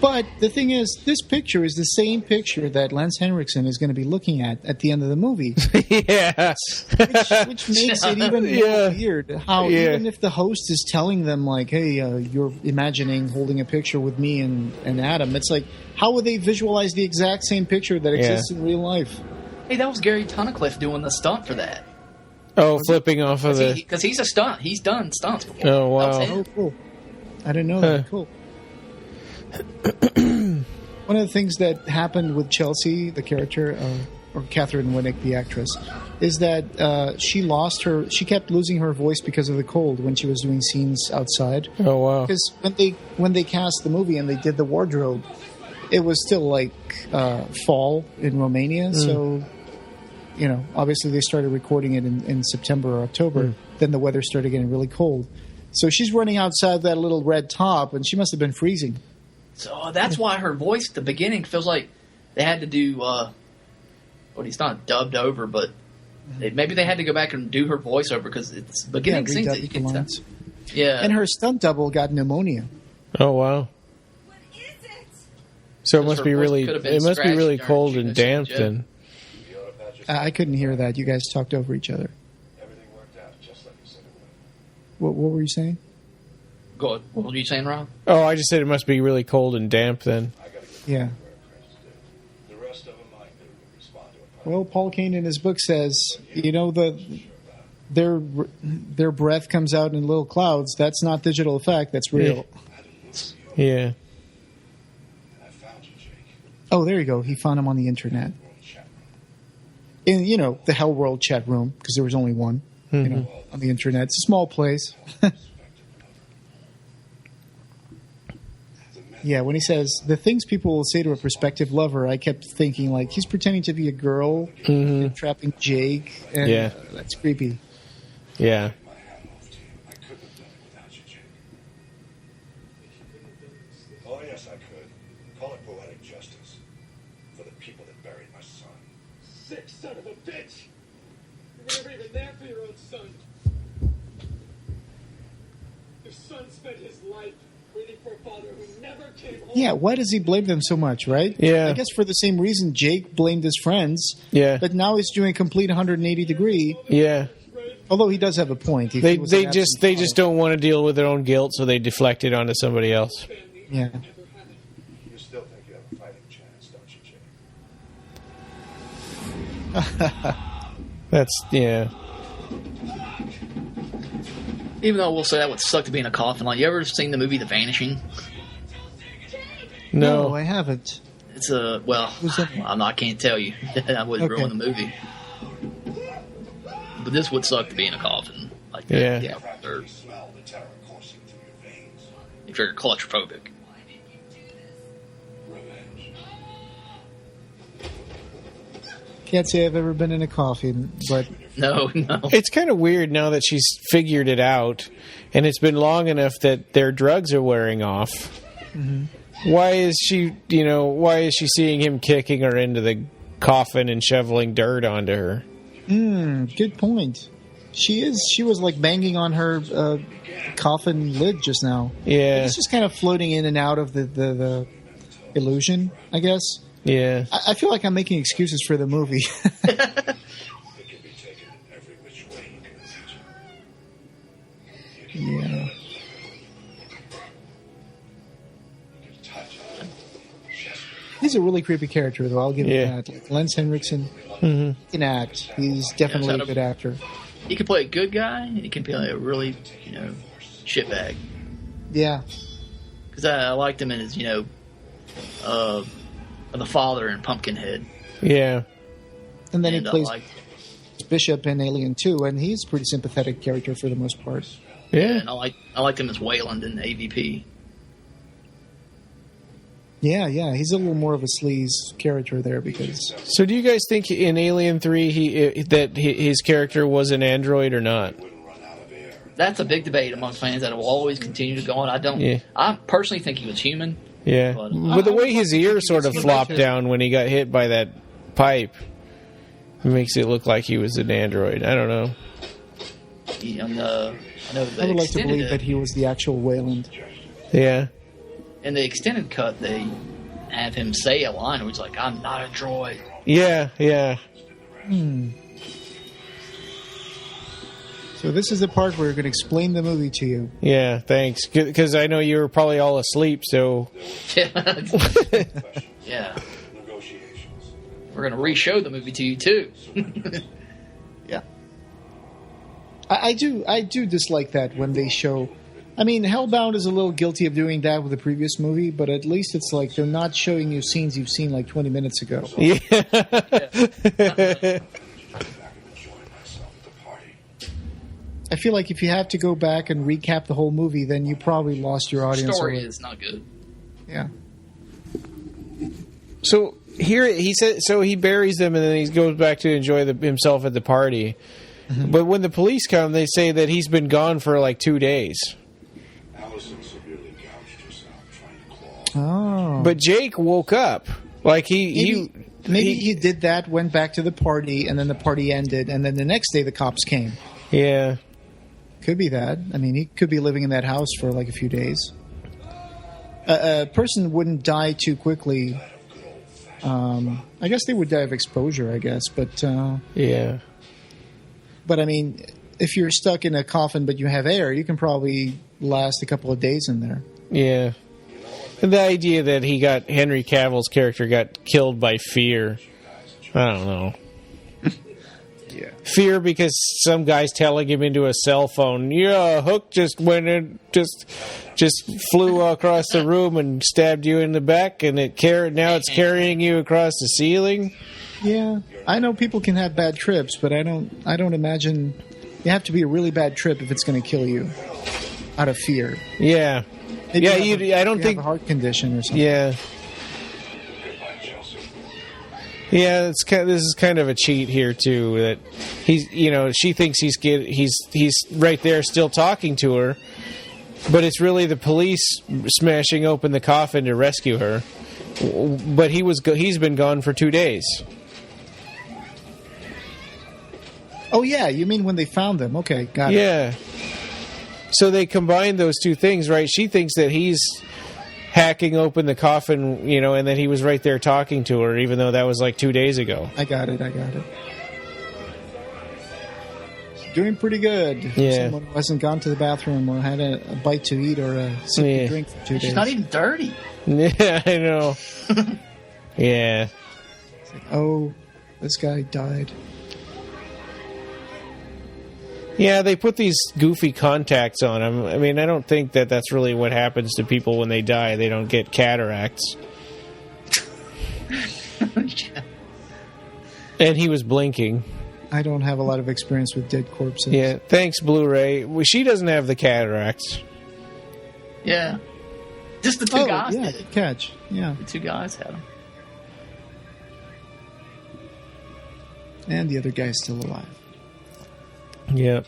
But the thing is, this picture is the same picture that Lance Henriksen is going to be looking at the end of the movie. Yeah. Which makes it even more weird. How even if the host is telling them, like, hey, you're imagining holding a picture with me and Adam, it's like, how would they visualize the exact same picture that exists in real life? Hey, that was Gary Tunnicliffe doing the stunt for that. Oh, flipping off of the... Because he's a stunt. He's done stunts before. Oh, wow. Oh, cool. I didn't know that. Cool. One of the things that happened with Chelsea, the character, or Catherine Winnick, the actress, is that she kept losing her voice because of the cold when she was doing scenes outside. Oh, wow. Because when they cast the movie and they did the wardrobe, it was still like fall in Romania, so obviously they started recording it in September or October. Then the weather started getting really cold. So she's running outside that little red top, and she must have been freezing. So that's why her voice at the beginning feels like they had to do, it's not dubbed over, but maybe they had to go back and do her voiceover because it's the beginning scenes that you can tell. Yeah. And her stunt double got pneumonia. Oh, wow. So it must be really could have been really scratched cold during and shooting damp the then. I couldn't hear that. You guys talked over each other. Everything worked out just like you said it would. What were you saying? Go ahead. What were you saying, Rob? Oh, I just said it must be really cold and damp then. I gotta get Yeah. where Prince did. The rest of them I knew would respond to it. Well, Paul Kane in his book says, their breath comes out in little clouds. That's not digital effect. That's real. Yeah. I found you, Jake. Oh, there you go. He found him on the internet. In, the Hellworld chat room, because there was only one, on the internet. It's a small place. Yeah, when he says, the things people will say to a prospective lover, I kept thinking, like, he's pretending to be a girl, and trapping Jake. And, Yeah. that's creepy. Yeah. My hat off to you. I couldn't have done it without you, Jake. Oh, yes, I could. Call it poetic justice. For the people that buried my son. Sick son of a bitch! You were never even there for your own son. Your son spent his life waiting for a father who never came home. Yeah, why does he blame them so much, right? Yeah. I guess for the same reason Jake blamed his friends. Yeah. But now he's doing a complete 180 degree. Yeah. Although he does have a point. If They he was an just absent don't want to deal with their own guilt, so they deflect it onto somebody else. father. Yeah. You still think you have a fighting chance, don't you, Jake? That's Even though I will say that would suck to be in a coffin. Like, you ever seen the movie The Vanishing? No, I haven't. It's I can't tell you. I wouldn't Okay. ruin the movie. But this would suck to be in a coffin. Like that. Yeah. Yeah. Or You smell the terror coursing through your veins. if you're claustrophobic. Revenge. Can't say I've ever been in a coffin, but No. It's kind of weird now that she's figured it out, and it's been long enough that their drugs are wearing off. Mm-hmm. Why is she seeing him kicking her into the coffin and shoveling dirt onto her? good point. She was like banging on her coffin lid just now. Yeah. It's just kind of floating in and out of the illusion, I guess. Yeah. I feel like I'm making excuses for the movie. It can be taken in every which way you can imagine. Yeah. You can touch it. Gesture. He's a really creepy character, though. I'll give him Yeah. that. Like Lance Henriksen, he can act. He's definitely a good actor. He can play a good guy, and he can play a really, shitbag. Yeah. Because I liked him in his, the father in Pumpkinhead. Yeah. And then And he I plays liked, Bishop in Alien 2, and he's a pretty sympathetic character for the most part. Yeah. and I liked him as Wayland in AVP. Yeah, he's a little more of a sleaze character there because So do you guys think in Alien 3 his character was an android or not? That's a big debate among fans that will always continue to go on. Yeah. I personally think he was human. Yeah. But the way his ear sort of flopped down when he got hit by that pipe makes it look like he was an android. I don't know. I know I would like to believe that he was the actual Wayland. Yeah. in the extended cut, they have him say a line where he's like, "I'm not a droid." Yeah. So this is the part where we're going to explain the movie to you. Yeah, thanks. Because I know you were probably all asleep, so... Yeah. We're going to re-show the movie to you, too. Yeah. I do dislike that when they show... I mean, Hellbound is a little guilty of doing that with the previous movie, but at least it's like they're not showing you scenes you've seen like 20 minutes ago. Yeah. I feel like if you have to go back and recap the whole movie, then you probably lost your audience. The story already. is not good. Yeah. So here he said, so he buries them and then he goes back to enjoy himself at the party. Mm-hmm. But when the police come, they say that he's been gone for like 2 days. Allison severely gouged herself trying to claw. Oh. But Jake woke up. Like Maybe he did that, went back to the party, and then the party ended, and then the next day the cops came. Yeah. Could be that. I mean, he could be living in that house for like a few days. a person wouldn't die too quickly. I guess they would die of exposure, I guess. But yeah. But, I mean, if you're stuck in a coffin but you have air, you can probably last a couple of days in there. Yeah. And the idea that Henry Cavill's character got killed by fear, I don't know. Yeah. Fear because some guy's telling him into a cell phone, yeah, a hook just went in, just flew across the room and stabbed you in the back, and now it's carrying you across the ceiling. Yeah, I know people can have bad trips, but I don't imagine you have to be a really bad trip if it's going to kill you out of fear. Yeah. Maybe I don't think have a heart condition or something. Yeah. Yeah, this is kind of a cheat here too. That she thinks he's right there still talking to her, but it's really the police smashing open the coffin to rescue her. But he's been gone for 2 days. Oh yeah, you mean when they found them? Okay, got it. Yeah. So they combined those two things, right? She thinks that he's hacking open the coffin, and that he was right there talking to her, even though that was like 2 days ago. I got it. She's doing pretty good. Yeah. Someone who hasn't gone to the bathroom or had a bite to eat or a sip to drink for 2 days. She's not even dirty. Yeah, I know. Yeah. It's like, oh, this guy died. Yeah, they put these goofy contacts on him. I mean, I don't think that that's really what happens to people when they die. They don't get cataracts. And he was blinking. I don't have a lot of experience with dead corpses. Yeah, thanks, Blu-ray. Well, she doesn't have the cataracts. Yeah. Just the two guys yeah, did it. Catch. Yeah. The two guys had them. And the other guy's still alive. Yeah.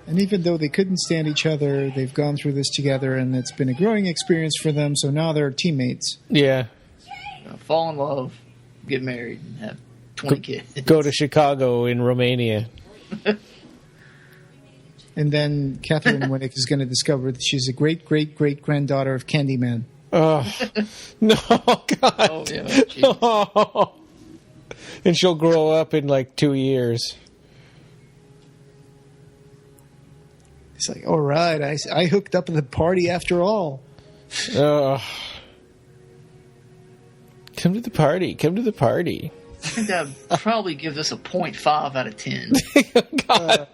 And even though they couldn't stand each other, they've gone through this together, and it's been a growing experience for them, so now they're teammates. Yeah. Fall in love, get married, and have 20 kids. Go to Chicago in Romania. And then Catherine Winnick is going to discover that she's a great-great-great-granddaughter of Candyman. Oh. No, God. Oh, yeah. Oh. And she'll grow up in like 2 years. It's like, all right, I hooked up at the party after all. Come to the party. Come to the party. I think I'd probably give this a 0.5 out of 10. God.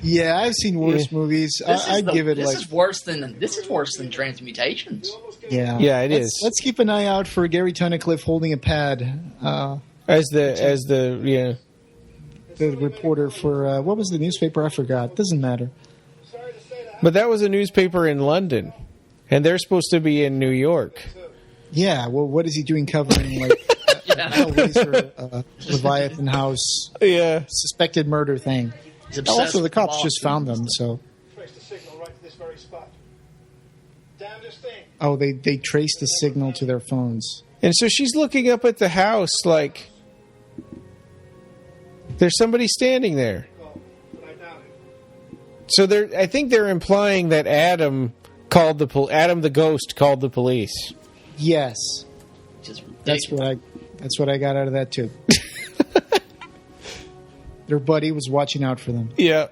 Yeah, I've seen worse movies. I'd give it this is worse than Transmutations. Yeah. Yeah, it is. Let's keep an eye out for Gary Tunnicliffe holding a pad. As the reporter for what was the newspaper? I forgot. Doesn't matter. But that was a newspaper in London, and they're supposed to be in New York. Yeah. Well, what is he doing covering like Hellraiser, Leviathan House? Yeah. Suspected murder thing. Also, the cops just found them. So. Traced the signal right to this very spot. Damnedest thing. Oh, they traced the signal to their phones. And so she's looking up at the house like there's somebody standing there. So I think they're implying that Adam the ghost called the police. Yes. That's what I got out of that too. Their buddy was watching out for them. Yeah.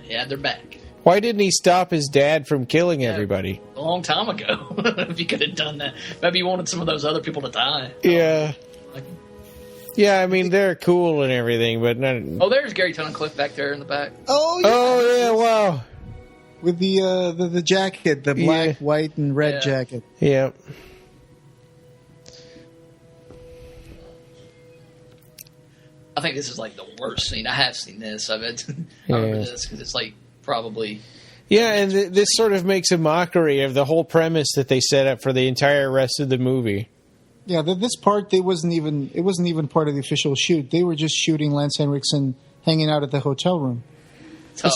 Yeah, they're back. Why didn't he stop his dad from killing everybody? A long time ago. If he could have done that. Maybe he wanted some of those other people to die. Yeah. Yeah, I mean, they're cool and everything, but not... Oh, there's Gary Tunnicliffe back there in the back. Oh, yeah. Oh, yeah, wow. With the jacket, the black, white, and red jacket. Yeah. I think this is like the worst scene. I have seen this. I remember this because it's like probably... Yeah, and this sort of makes a mockery of the whole premise that they set up for the entire rest of the movie. Yeah, this part it wasn't even part of the official shoot. They were just shooting Lance Henriksen hanging out at the hotel room. Oh.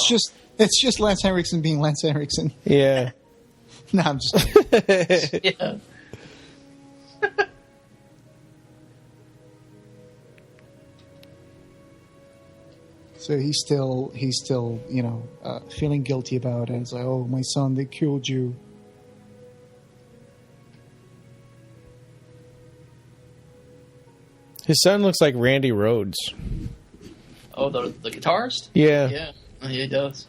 It's just Lance Henriksen being Lance Henriksen. Yeah. No, I'm just kidding. Yeah. So he's still feeling guilty about it. It's like, oh, my son, they killed you. His son looks like Randy Rhoads. Oh, the guitarist? Yeah. Yeah, he does.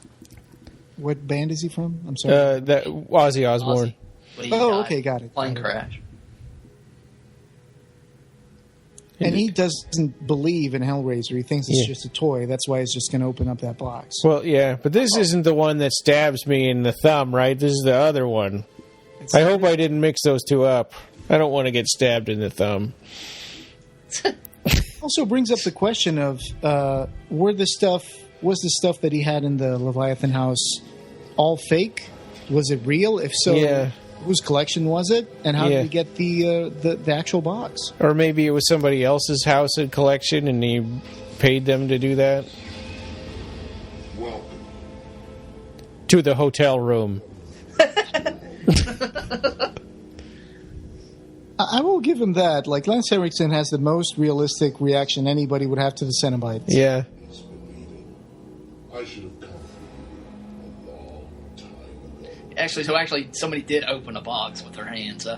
What band is he from? I'm sorry. That Ozzy Osbourne. Ozzy. But he Oh, died. okay, got it. Plane crash. And he doesn't believe in Hellraiser. He thinks it's just a toy. That's why he's just going to open up that box. Well, yeah, but this isn't the one that stabs me in the thumb, right? This is the other one. I hope I didn't mix those two up. I don't want to get stabbed in the thumb. Also brings up the question of was the stuff that he had in the Leviathan house all fake? Was it real? If so, whose collection was it? And how did he get the actual box? Or maybe it was somebody else's house and collection, and he paid them to do that. Welcome. To the hotel room. I will give him that. Like, Lance Henriksen has the most realistic reaction anybody would have to the Cenobites. Yeah. I should have come a long time ago. Actually, somebody did open a box with their hands. I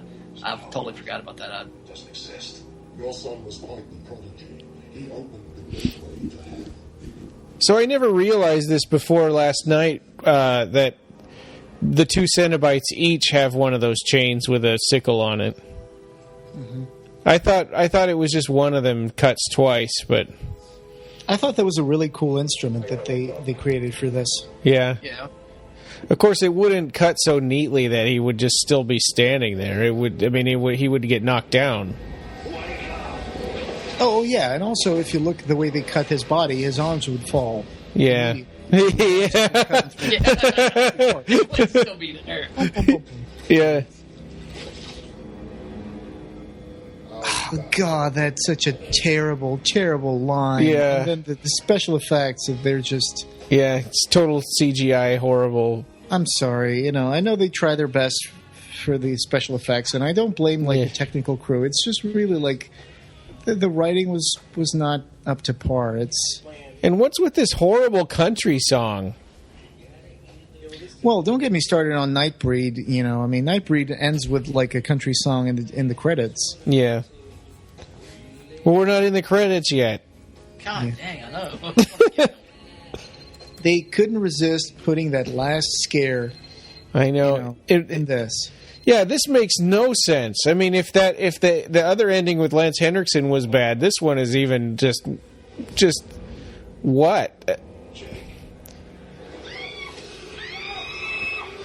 totally forgot about that. It doesn't exist. Your son was quite the prodigy. He opened the gateway to heaven. So I never realized this before last night, that the two Cenobites each have one of those chains with a sickle on it. Mm-hmm. I thought it was just one of them cuts twice, but I thought that was a really cool instrument that they created for this. Yeah. Yeah. Of course, it wouldn't cut so neatly that he would just still be standing there. He would get knocked down. Oh yeah, and also if you look at the way they cut his body, his arms would fall. Yeah. It would still be there. Yeah. Oh, God, that's such a terrible, terrible line. Yeah. And then the special effects, they're just... Yeah, it's total CGI, horrible. I'm sorry, I know they try their best for the special effects, and I don't blame the technical crew. It's just really like the writing was not up to par. And what's with this horrible country song? Well, don't get me started on Nightbreed. Nightbreed ends with like a country song in the credits. Yeah. Well, we're not in the credits yet. God dang, I know. They couldn't resist putting that last scare. I know. In this. Yeah, this makes no sense. I mean, if the other ending with Lance Henriksen was bad, this one is even just what?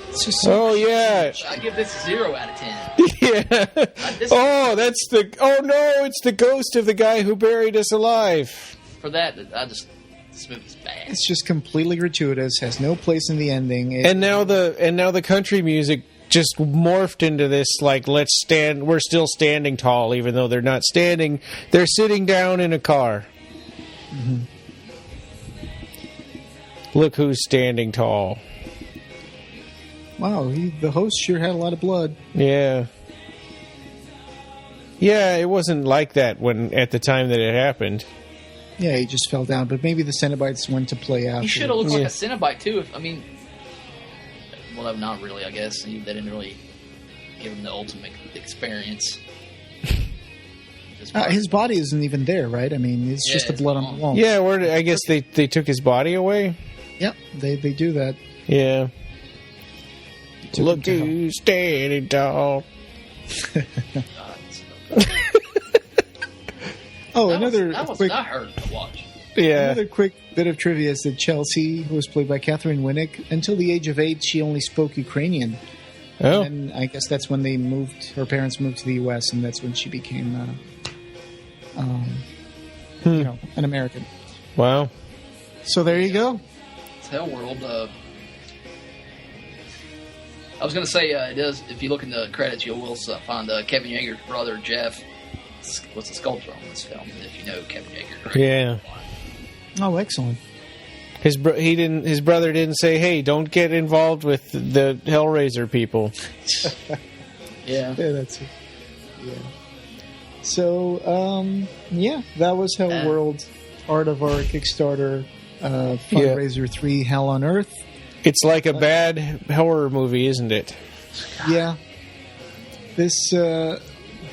It's just yeah. I give this a 0 out of 10. Yeah. It's the ghost of the guy who buried us alive. For that, this movie's bad. It's just completely gratuitous. Has no place in the ending. And now the country music just morphed into this like we're still standing tall, even though they're not standing. They're sitting down in a car. Mm-hmm. Look who's standing tall. Wow, the host sure had a lot of blood. Yeah. Yeah, it wasn't like that at the time that it happened. Yeah, he just fell down, but maybe the Cenobites went to play out. He should have looked like a Cenobite too. Well, not really. I guess they didn't really give him the ultimate experience. His body isn't even there, right? I mean, it's just the blood on the wall. Yeah, I guess they took his body away. Yep, they do that. Yeah. Look who's standing tall. I heard to watch. Yeah. Another quick bit of trivia is that Chelsea, who was played by Catherine Winnick, until the age of 8, she only spoke Ukrainian. Oh. And I guess that's when her parents moved to the U.S., and that's when she became, an American. Wow. So there you go. It's Hellworld. I was going to say, it does. If you look in the credits, you will find Kevin Yeager's brother, Jeff, was the sculptor on this film. If you know Kevin Yeager. Right? Yeah. Oh, excellent. His brother didn't say, "Hey, don't get involved with the Hellraiser people." Yeah, that's it. Yeah. So, that was Hellworld, part of our Kickstarter Fundraiser 3 Hell on Earth. It's like a bad horror movie, isn't it? Yeah. This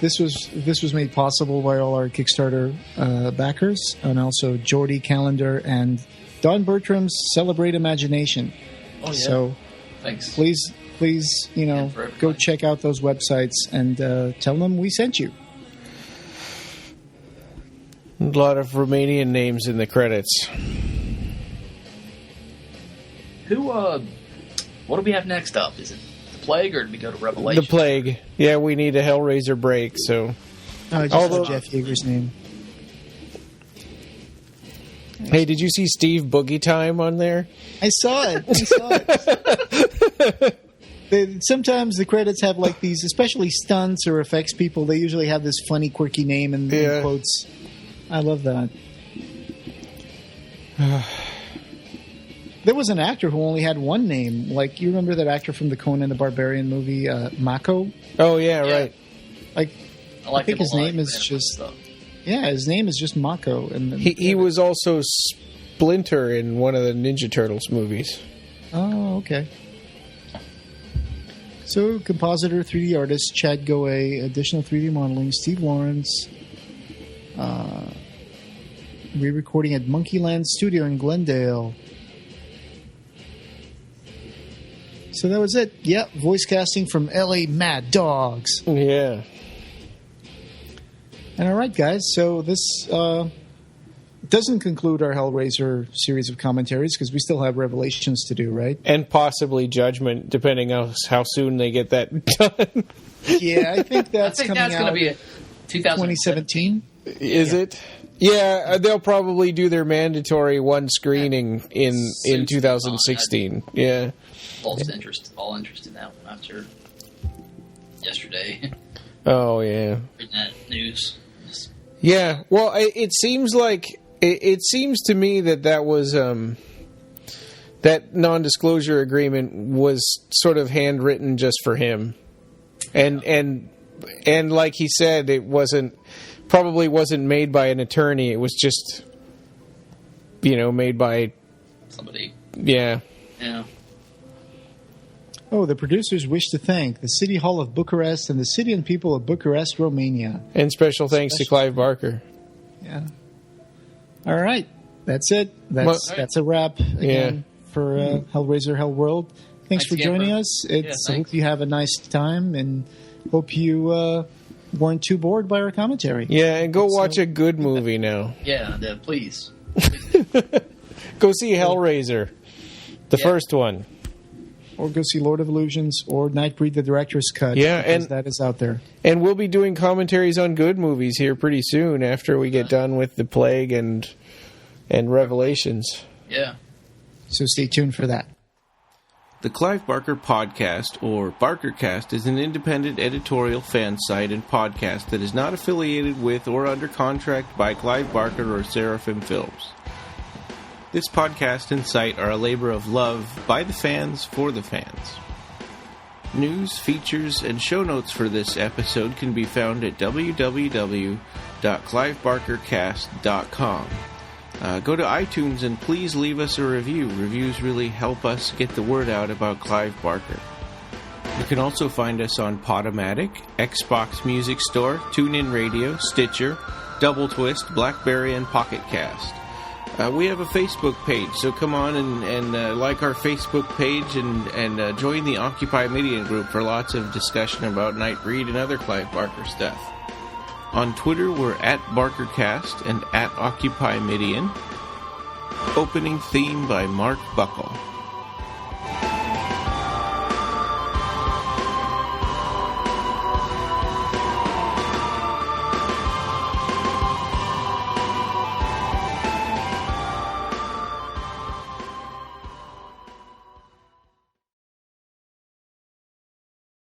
this was made possible by all our Kickstarter backers, and also Jordy Callender and Don Bertram's Celebrate Imagination. Oh, yeah. So thanks. Please, go check out those websites and tell them we sent you. A lot of Romanian names in the credits. What do we have next up? Is it The Plague, or do we go to Revelation? The Plague. Yeah, we need a Hellraiser break, so... Just Jeff Yeager's name. Hey, did you see Steve Boogie Time on there? I saw it. Sometimes the credits have like these, especially stunts or effects people, they usually have this funny, quirky name in quotes. I love that. There was an actor who only had one name. Like, you remember that actor from the Conan the Barbarian movie, Mako? Oh, yeah, right. Like, I think his name is just... Yeah, his name is just Mako. And he was also Splinter in one of the Ninja Turtles movies. Oh, okay. So, compositor, 3D artist, Chad Goey, additional 3D modeling, Steve Lawrence, re-recording at Monkeyland Studio in Glendale. So that was it. Yep, voice casting from LA Mad Dogs. Yeah. And all right, guys, so this doesn't conclude our Hellraiser series of commentaries because we still have Revelations to do, right? And possibly Judgment, depending on how soon they get that done. Yeah, I think that's coming out. Going to be 2017. Is it? Yeah, they'll probably do their mandatory one screening in 2016. Yeah. All interest in that one after yesterday. Oh, yeah. Reading that news. Yeah, well, it seems like... It seems to me that was... that non-disclosure agreement was sort of handwritten just for him. And like he said, it probably wasn't made by an attorney. It was just, made by... somebody. Yeah. Yeah. Oh, the producers wish to thank the City Hall of Bucharest and the city and people of Bucharest, Romania. And special thanks to Clive Barker. Yeah. All right. That's it. That's a wrap again for Hellraiser Hellworld. Thanks for joining us. I hope you have a nice time and hope you weren't too bored by our commentary. Yeah, and go watch a good movie now. Yeah, please. Go see Hellraiser, the first one. Or go see Lord of Illusions or Nightbreed, the director's cut. Yeah, and that is out there. And we'll be doing commentaries on good movies here pretty soon after we get done with The Plague and Revelations. Yeah. So stay tuned for that. The Clive Barker Podcast, or BarkerCast, is an independent editorial fan site and podcast that is not affiliated with or under contract by Clive Barker or Seraphim Films. This podcast and site are a labor of love by the fans for the fans. News, features, and show notes for this episode can be found at www.clivebarkercast.com. Go to iTunes and please leave us a review. Reviews really help us get the word out about Clive Barker. You can also find us on Podomatic, Xbox Music Store, TuneIn Radio, Stitcher, Doubletwist, Blackberry, and Pocketcast. We have a Facebook page, so come on and like our Facebook page and join the Occupy Midian group for lots of discussion about Nightbreed and other Clive Barker stuff. On Twitter, we're at BarkerCast and at Occupy Midian. Opening theme by Mark Buckle.